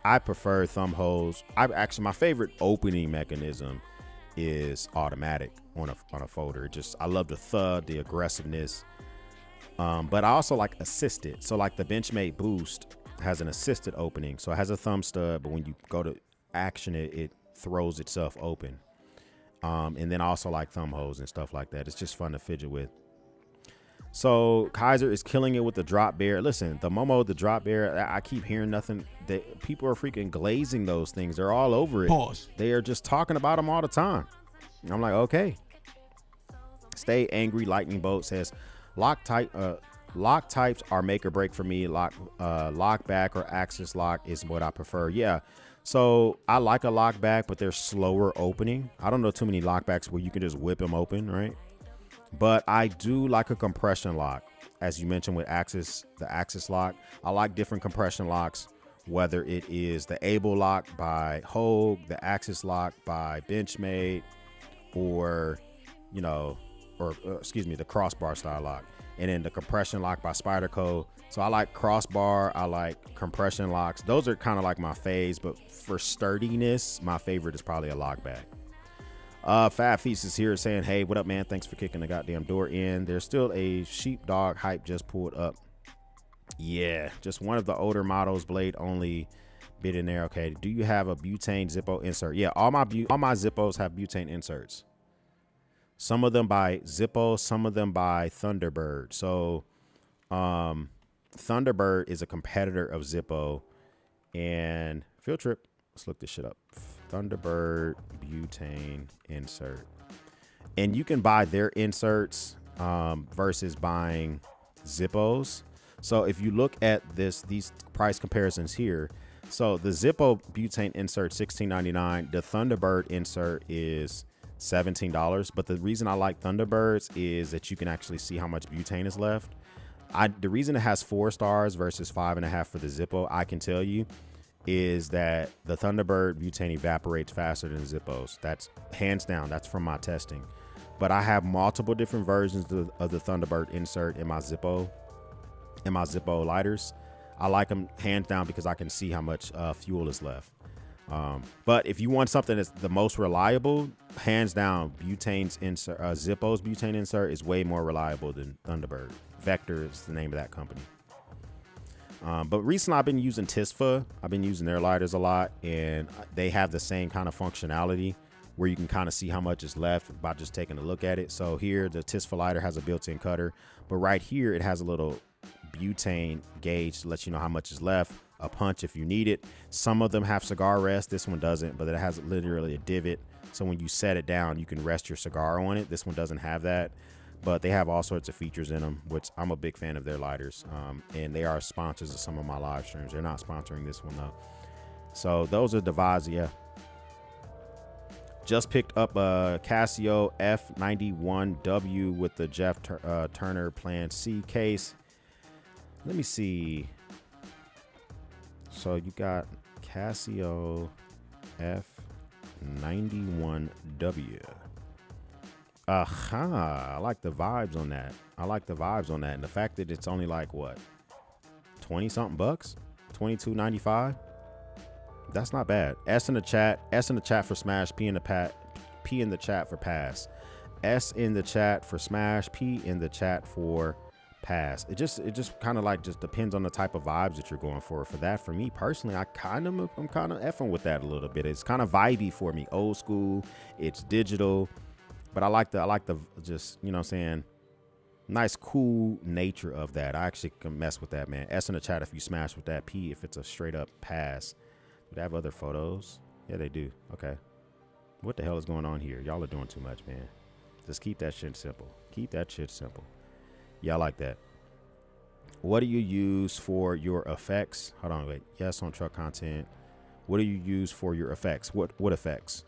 I prefer thumb holes. My favorite opening mechanism is automatic on a folder. I love the thud, the aggressiveness. But I also like assisted. So like the Benchmade Boost has an assisted opening. So it has a thumb stud, but when you go to action it throws itself open. And then I also like thumb holes and stuff like that. It's just fun to fidget with. So Kaiser is killing it with the drop bear. Listen, the Momo, the drop bear, I keep hearing nothing. People are freaking glazing those things. They're all over it. Pause. They are just talking about them all the time. And I'm like, okay. Stay Angry Lightning Bolt says, lock types are make or break for me. Lock back or axis lock is what I prefer. Yeah. So I like a lock back, but they're slower opening. I don't know too many lockbacks where you can just whip them open, right? But I do like a compression lock, as you mentioned with the axis lock. I like different compression locks, whether it is the Able lock by Hogue, the axis lock by Benchmade, or the crossbar style lock, and then the compression lock by Spyderco. So I like crossbar, I like compression locks. Those are kind of like my faves, but for sturdiness, my favorite is probably a lock back. Fab Feast is here saying, hey, what up, man? Thanks for kicking the goddamn door in. There's still a sheepdog hype just pulled up. Yeah, just one of the older models, blade only bit in there. Okay, do you have a butane Zippo insert? Yeah, all my Zippos have butane inserts. Some of them by Zippo, some of them by Thunderbird. So Thunderbird is a competitor of Zippo. And field trip, let's look this shit up. Thunderbird butane insert. And you can buy their inserts versus buying Zippos. So if you look at these price comparisons here, so the Zippo butane insert $16.99, the Thunderbird insert is $17. But the reason I like Thunderbirds is that you can actually see how much butane is left. The reason it has 4 stars versus 5.5 for the Zippo, I can tell you, is that the Thunderbird butane evaporates faster than Zippos. That's hands down. That's from my testing. But I have multiple different versions of the Thunderbird insert in my Zippo lighters. I like them hands down because I can see how much fuel is left. But if you want something that's the most reliable, hands down, Zippo's butane insert is way more reliable than Thunderbird. Vector is the name of that company. But recently I've been using Tisfa. I've been using their lighters a lot, and they have the same kind of functionality where you can kind of see how much is left by just taking a look at it. So here the Tisfa lighter has a built-in cutter, but right here it has a little butane gauge to let you know how much is left, a punch if you need it. Some of them have cigar rest. This one doesn't, but it has literally a divot. So when you set it down, you can rest your cigar on it. This one doesn't have that. But they have all sorts of features in them, which I'm a big fan of their lighters. And they are sponsors of some of my live streams. They're not sponsoring this one, though. So those are devices, yeah. Just picked up a Casio F91W with the Jeff Turner Plan C case. Let me see. So you got Casio F91W. I like the vibes on that. And the fact that it's only like what, 20 something bucks, $22.95. That's not bad. S in the chat for smash, P in the chat for pass. S in the chat for smash, P in the chat for pass. It just kind of like just depends on the type of vibes that you're going for. For that, for me personally, I'm kind of effing with that a little bit. It's kind of vibey for me, old school. It's digital. But I like the just, you know what I'm saying, nice, cool nature of that. I actually can mess with that, man. S in the chat if you smash with that. P if it's a straight up pass. Do they have other photos? Yeah, they do. Okay. What the hell is going on here? Y'all are doing too much, man. Just keep that shit simple. Keep that shit simple. Yeah, I like that. What do you use for your effects? Hold on, wait. Yes, on truck content. What do you use for your effects? What effects?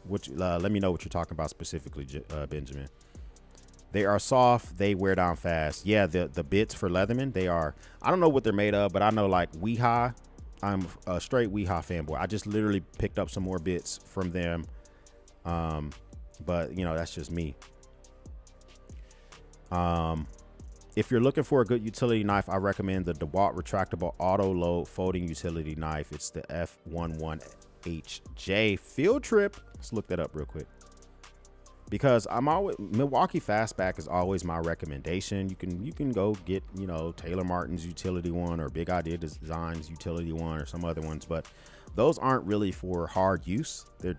Let me know what you're talking about specifically, Benjamin. They are soft. They wear down fast. Yeah, the bits for Leatherman, they are. I don't know what they're made of, but I know like Weehaw. I'm a straight Weehaw fanboy. I just literally picked up some more bits from them. But you know, that's just me. If you're looking for a good utility knife, I recommend the DeWalt retractable auto load folding utility knife. It's the F11HJ Field Trip. Let's look that up real quick. Because I'm always, Milwaukee Fastback is always my recommendation. You can go get, you know, Taylor Martin's utility one or Big Idea Designs utility one or some other ones, but those aren't really for hard use. They're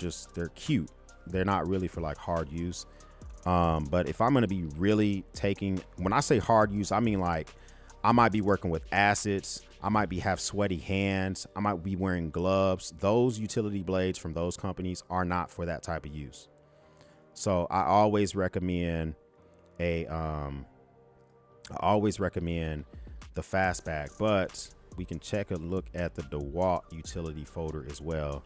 cute. They're not really for like hard use. But if I'm going to be really when I say hard use, I mean like I might be working with acids. I might have sweaty hands. I might be wearing gloves. Those utility blades from those companies are not for that type of use. So I always recommend the Fastback, but we can check a look at the DeWalt utility folder as well.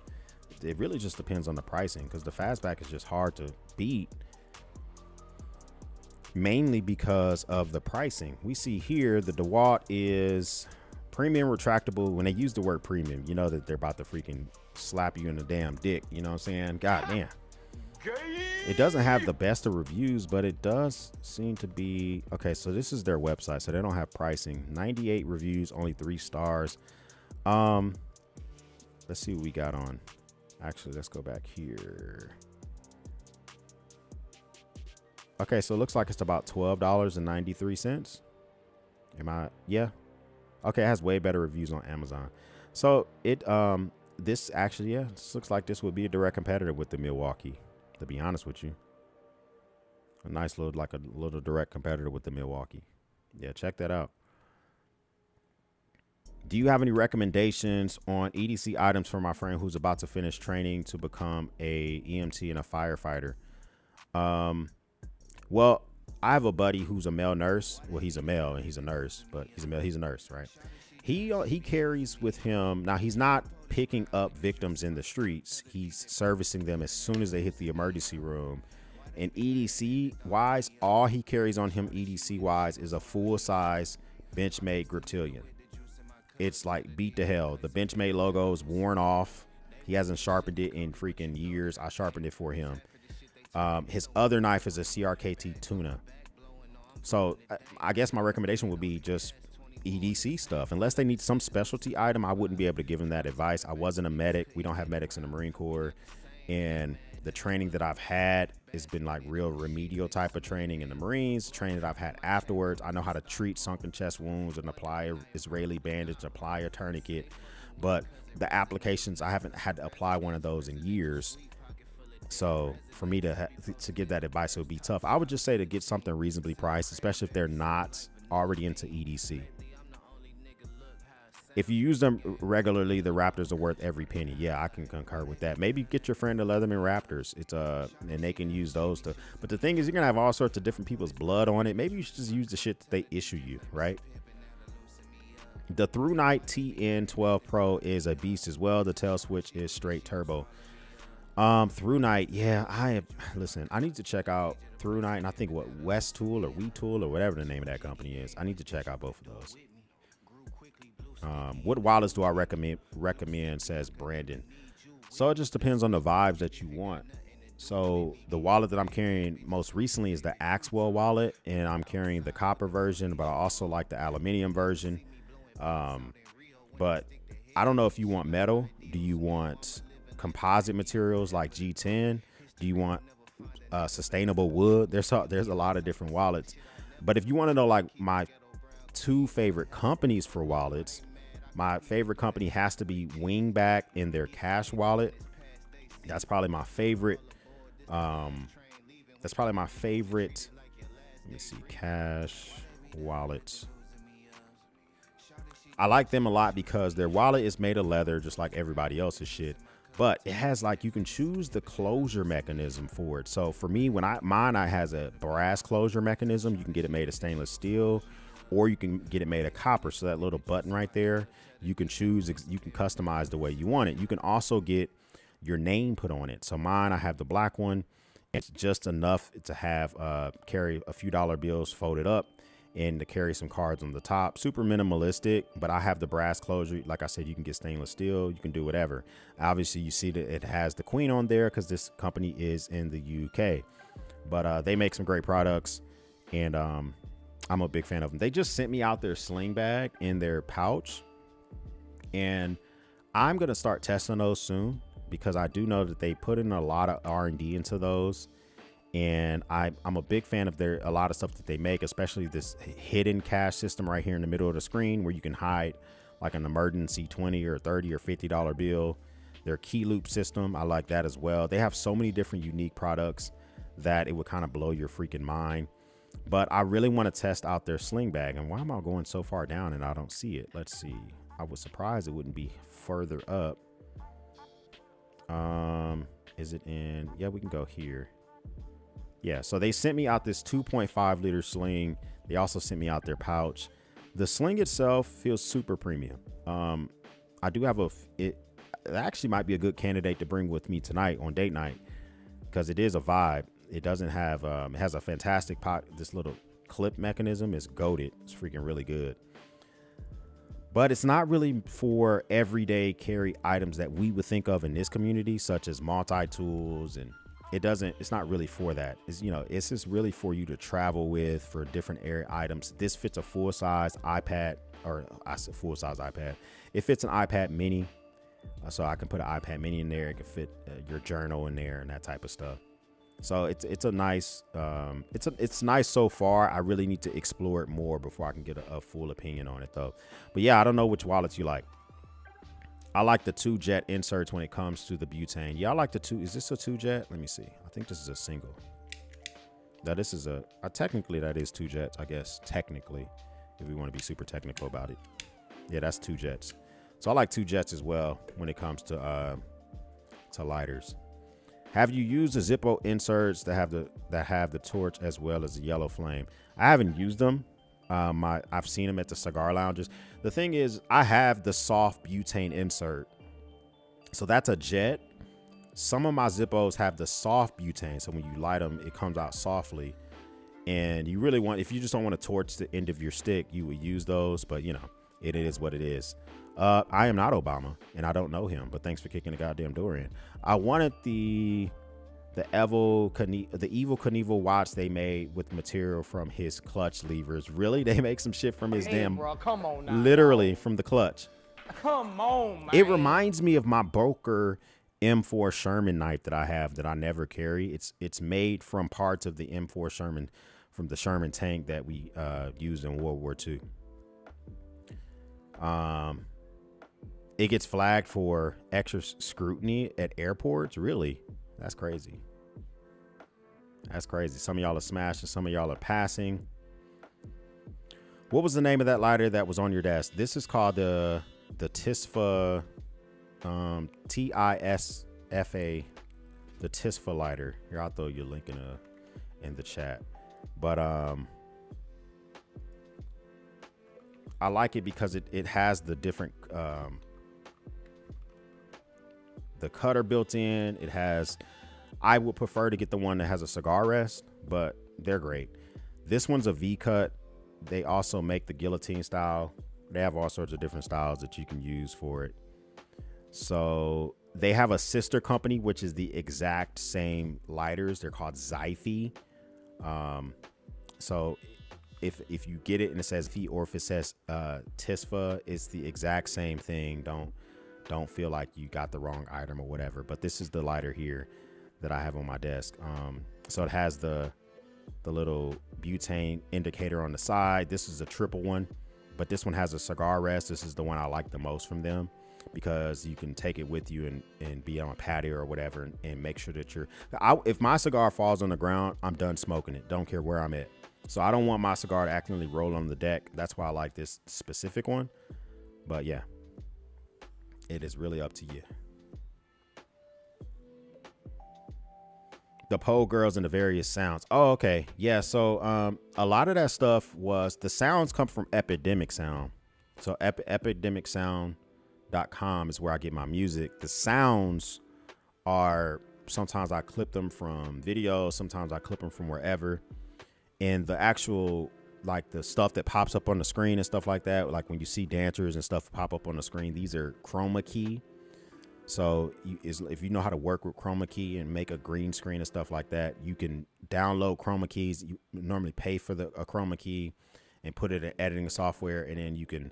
It really just depends on the pricing because the Fastback is just hard to beat, mainly because of the pricing. We see here the DeWalt is premium retractable. When they use the word premium, you know that they're about to freaking slap you in the damn dick. You know what I'm saying? God damn. It doesn't have the best of reviews, but it does seem to be okay. So this is their website, so they don't have pricing. 98 reviews, only 3 stars. Let's see what we got on. Actually, let's go back here. Okay, so it looks like it's about $12.93. Yeah. Okay, it has way better reviews on Amazon. So this actually, yeah, this looks like this would be a direct competitor with the Milwaukee. To be honest with you, a nice little direct competitor with the Milwaukee. Yeah, check that out. Do you have any recommendations on EDC items for my friend who's about to finish training to become a EMT and a firefighter? Well, I have a buddy who's a male nurse. Well, he's a male and he's a nurse, but he's a nurse, right? He carries with him. Now, he's not picking up victims in the streets. He's servicing them as soon as they hit the emergency room. And EDC wise, all he carries on him EDC wise is a full size Benchmade Griptilian. It's like beat to hell. The Benchmade logo is worn off. He hasn't sharpened it in freaking years. I sharpened it for him. His other knife is a CRKT Tuna. So I guess my recommendation would be just EDC stuff. Unless they need some specialty item, I wouldn't be able to give them that advice. I wasn't a medic. We don't have medics in the Marine Corps. And the training that I've had has been like real remedial type of training in the Marines. Training that I've had afterwards, I know how to treat sunken chest wounds and apply an Israeli bandage, apply a tourniquet. But the applications, I haven't had to apply one of those in years. So for me to give that advice, it would be tough. I would just say to get something reasonably priced, especially if they're not already into EDC. If you use them regularly, the Raptors are worth every penny. Yeah, I can concur with that. Maybe get your friend the Leatherman Raptors. And they can use those to. But the thing is, you're gonna have all sorts of different people's blood on it. Maybe you should just use the shit that they issue you, right? The Through Night TN12 Pro is a beast as well. The tail switch is straight turbo. Through Night, yeah, listen, I need to check out Through Night, and I think wetool or wetool or whatever the name of that company is. I need to check out both of those. What wallets do I recommend, says Brandon. So it just depends on the vibes that you want. So the wallet that I'm carrying most recently is the Axwell wallet, and I'm carrying the copper version, but I also like the aluminum version. But I don't know if you want metal. Do you want composite materials like G10? Do you want sustainable wood? There's a lot of different wallets. But if you want to know like my 2 favorite companies for wallets, my favorite company has to be Wingback in their cash wallet. That's probably my favorite. Let me see. Cash wallets. I like them a lot because their wallet is made of leather, just like everybody else's shit. But it has like, you can choose the closure mechanism for it. So for me, when mine has a brass closure mechanism. You can get it made of stainless steel, or you can get it made of copper. So that little button right there, you can choose, you can customize the way you want it. You can also get your name put on it. So mine, I have the black one. It's just enough to have carry a few dollar bills folded up and to carry some cards on the top. Super minimalistic, but I have the brass closure. Like I said, you can get stainless steel, you can do whatever. Obviously, you see that it has the queen on there because this company is in the UK. But they make some great products, and I'm a big fan of them. They just sent me out their sling bag in their pouch, and I'm gonna start testing those soon because I do know that they put in a lot of R&D into those. And I'm a big fan of a lot of stuff that they make, especially this hidden cash system right here in the middle of the screen where you can hide like an emergency 20 or 30 or $50 bill. Their key loop system, I like that as well. They have so many different unique products that it would kind of blow your freaking mind. But I really want to test out their sling bag. And why am I going so far down and I don't see it? Let's see. I was surprised it wouldn't be further up. Is it in? Yeah, we can go here. Yeah, so they sent me out this 2.5 liter sling. They also sent me out their pouch. The sling itself feels super premium. I do have it actually might be a good candidate to bring with me tonight on date night because it is a vibe. It doesn't have, it has a fantastic this little clip mechanism is goated. It's freaking really good. But it's not really for everyday carry items that we would think of in this community, such as multi-tools, and it's not really for that. It's just really for you to travel with for different area items. This fits a full-size iPad, or I said full-size iPad. It fits an iPad mini, so I can put an iPad mini in there. It can fit your journal in there and that type of stuff. So it's a nice, it's nice so far. I really need to explore it more before I can get a full opinion on it though. But yeah, I don't know which wallets you like. I like the 2-jet inserts when it comes to the butane. Yeah, I like the 2. Is this a 2-jet? Let me see. I think this is a single. Now this is technically that is 2 jets, I guess. Technically, if we want to be super technical about it. Yeah, that's 2 jets. So I like 2 jets as well when it comes to lighters. Have you used the Zippo inserts that have the torch as well as the yellow flame? I haven't used them. I've seen them at the cigar lounges. The thing is, I have the soft butane insert, so that's a jet. Some of my Zippos have the soft butane, so when you light them, it comes out softly. And you really if you just don't want to torch the end of your stick, you would use those. But it is what it is. I am not Obama, and I don't know him, but thanks for kicking the goddamn door in. I wanted the Evil Knievel watch they made with material from his clutch levers. Really? They make some shit from his bro, come on now, literally from the clutch. Come on, man. It reminds me of my Boker M4 Sherman knife that I have that I never carry. It's made from parts of the M4 Sherman, from the Sherman tank that we used in World War II. It gets flagged for extra scrutiny at airports. Really? That's crazy. That's crazy. Some of y'all are smashing. Some of y'all are passing. What was the name of that lighter that was on your desk? This is called the TISFA, TISFA, the TISFA lighter. Here, I'll throw you a link in the chat. But I like it because it has the different the cutter built in. It has, I would prefer to get the one that has a cigar rest, but they're great. This one's a V cut. They also make the guillotine style. They have all sorts of different styles that you can use for it. So they have a sister company, which is the exact same lighters. They're called Zyphy. So if you get it and it says V, or if it says TISFA, it's the exact same thing. Don't feel like you got the wrong item or whatever. But this is the lighter here that I have on my desk. So it has the little butane indicator on the side. This is a triple one, but this one has a cigar rest. This is the one I like the most from them because you can take it with you and be on a patio or whatever and make sure that if my cigar falls on the ground, I'm done smoking it. Don't care where I'm at. So I don't want my cigar to accidentally roll on the deck. That's why I like this specific one. But yeah, it is really up to you. The pole girls and the various sounds. Oh, okay. Yeah. So a lot of that stuff was, the sounds come from Epidemic Sound. So epidemicsound.com is where I get my music. The sounds are, sometimes I clip them from videos, sometimes I clip them from wherever. And the actual, like the stuff that pops up on the screen and stuff like that, like when you see dancers and stuff pop up on the screen, these are chroma key. So if you know how to work with chroma key and make a green screen and stuff like that, you can download chroma keys. You normally pay for a chroma key and put it in editing software, and then you can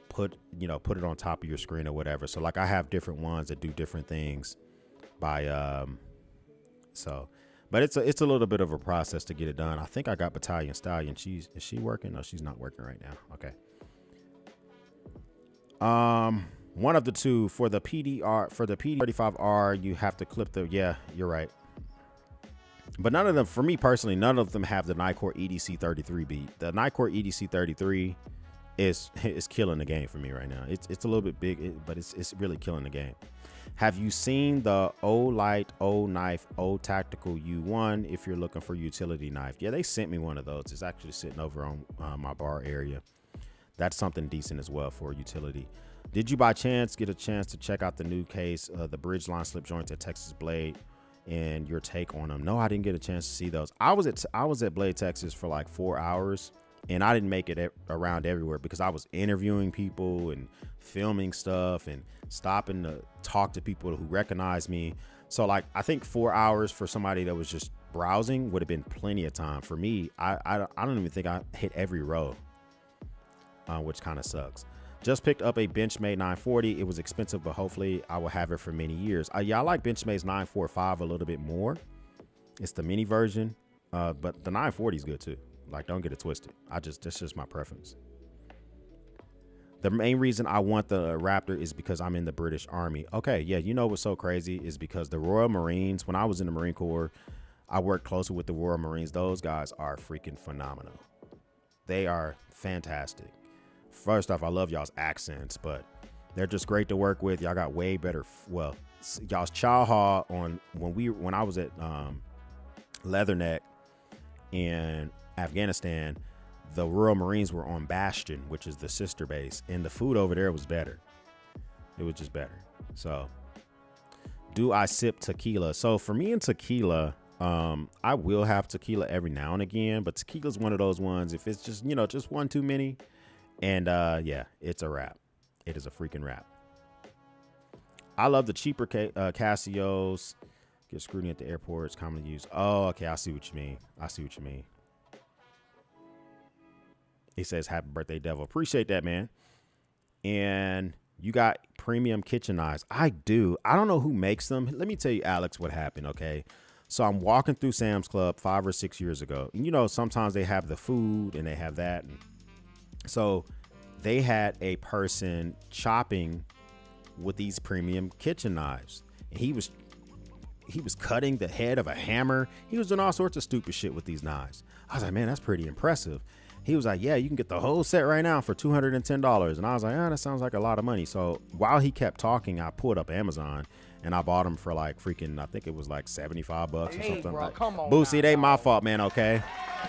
put it on top of your screen or whatever. So like I have different ones that do different things by but it's a little bit of a process to get it done. I think I got Battalion Stallion. Is she working? No, she's not working right now. Okay. One of the two. For the PDR, for the PD35R, you have to clip the, yeah, you're right. But none of them, for me personally, none of them have the Nycor EDC 33 beat. The Nycor EDC 33 is killing the game for me right now. It's a little bit big, but it's really killing the game. Have you seen the O Light, O Knife, O Tactical U1 if you're looking for utility knife? Yeah, they sent me one of those. It's actually sitting over on my bar area. That's something decent as well for utility. Did you by chance get a chance to check out the new case, the Bridgeline slip joints at Texas Blade, and your take on them? No, I didn't get a chance to see those. I was at Blade, Texas for like 4 hours, and I didn't make it around everywhere because I was interviewing people and filming stuff and stopping to talk to people who recognize me. So like, I think 4 hours for somebody that was just browsing would have been plenty of time. For me, I don't even think I hit every row, which kind of sucks. Just picked up a Benchmade 940. It was expensive, but hopefully I will have it for many years. Yeah, I like Benchmade's 945 a little bit more. It's the mini version, but the 940 is good too. Like, don't get it twisted. That's just my preference. The main reason I want the Raptor is because I'm in the British Army. Okay, yeah, you know what's so crazy is because the Royal Marines, when I was in the Marine Corps, I worked closely with the Royal Marines. Those guys are freaking phenomenal. They are fantastic. First off, I love y'all's accents, but they're just great to work with. Y'all got way better. Well, y'all's chow ha on when I was at Leatherneck in Afghanistan, the Royal Marines were on Bastion, which is the sister base, and the food over there was better. It was just better. So, do I sip tequila? So for me and tequila, I will have tequila every now and again, but tequila's one of those ones. If it's just just one too many. And yeah, it's a wrap. It is a freaking wrap. I love the cheaper Casios. Get scrutiny at the airport. It's commonly used. Oh, okay. I see what you mean. He says, happy birthday, Devil. Appreciate that, man. And you got premium kitchen knives. I do. I don't know who makes them. Let me tell you, Alex, what happened, okay? So I'm walking through Sam's Club 5 or 6 years ago. And sometimes they have the food and they have that. And so they had a person chopping with these premium kitchen knives. And he was cutting the head of a hammer. He was doing all sorts of stupid shit with these knives. I was like, man, that's pretty impressive. He was like, yeah, you can get the whole set right now for $210. And I was like, that sounds like a lot of money. So while he kept talking, I pulled up Amazon and I bought them for like freaking, I think it was like $75 or something. Bro, like, come on. Boosie, it ain't my fault, man. Okay.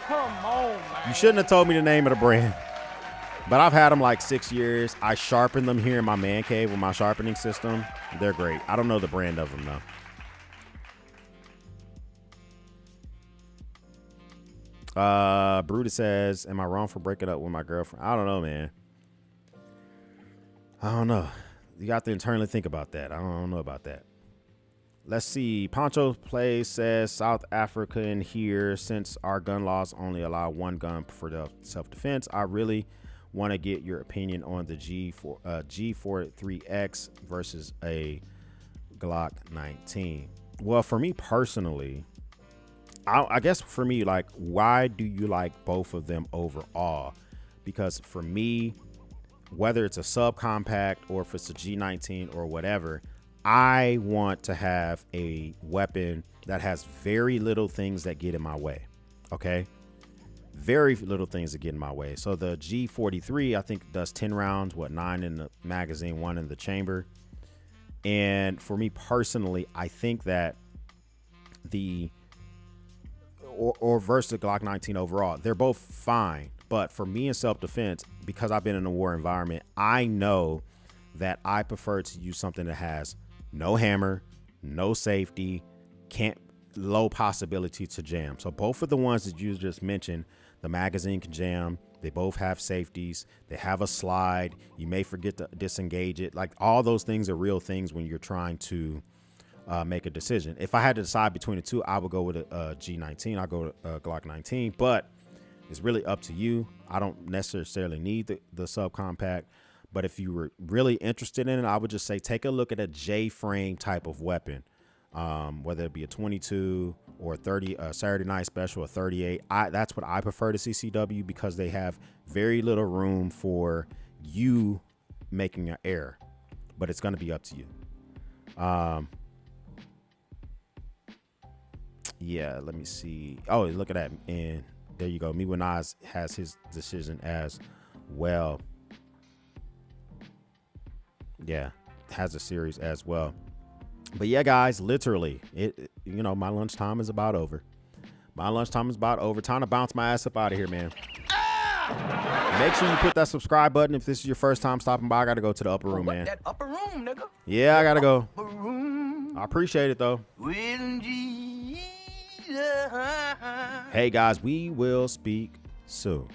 Come on, man. You shouldn't have told me the name of the brand. But I've had them like 6 years. I sharpen them here in my man cave with my sharpening system. They're great. I don't know the brand of them though. Brutus says, am I wrong for breaking up with my girlfriend? I don't know, man. I don't know. You got to internally think about that. I don't know about that. Let's see. Poncho Plays says South Africa in here, since our gun laws only allow one gun for the self-defense. I really want to get your opinion on the G43X versus a Glock 19. Well, for me personally, I guess for me, like, why do you like both of them overall? Because for me, whether it's a subcompact or if it's a G19 or whatever, I want to have a weapon that has very little things that get in my way. Okay. very little things that get in my way. So the G43, I think, does 10 rounds, 9 in the magazine, 1 in the chamber. And for me personally, I think that or versus the Glock 19 overall, they're both fine. But for me in self-defense, because I've been in a war environment, I know that I prefer to use something that has no hammer, no safety, low possibility to jam. So both of the ones that you just mentioned, the magazine can jam. They both have safeties. They have a slide. You may forget to disengage it. Like, all those things are real things when you're trying to make a decision. If I had to decide between the two, I would go with a G19. I'll go with a Glock 19, but it's really up to you. I don't necessarily need the subcompact, but if you were really interested in it, I would just say take a look at a J-frame type of weapon, whether it be a 22 or a 30, Saturday Night Special, a 38. That's what I prefer to CCW, because they have very little room for you making an error, but it's going to be up to you. Yeah, let me see. Oh, look at that. And there you go. Miwanaz has his decision as well. Yeah, has a series as well. But yeah, guys, literally, my lunchtime is about over. Time to bounce my ass up out of here, man. Make sure you put that subscribe button if this is your first time stopping by. I got to go to the upper room, man. That upper room, nigga. Yeah, I got to go. Upper room. I appreciate it, though. With Jesus. Hey, guys, we will speak soon.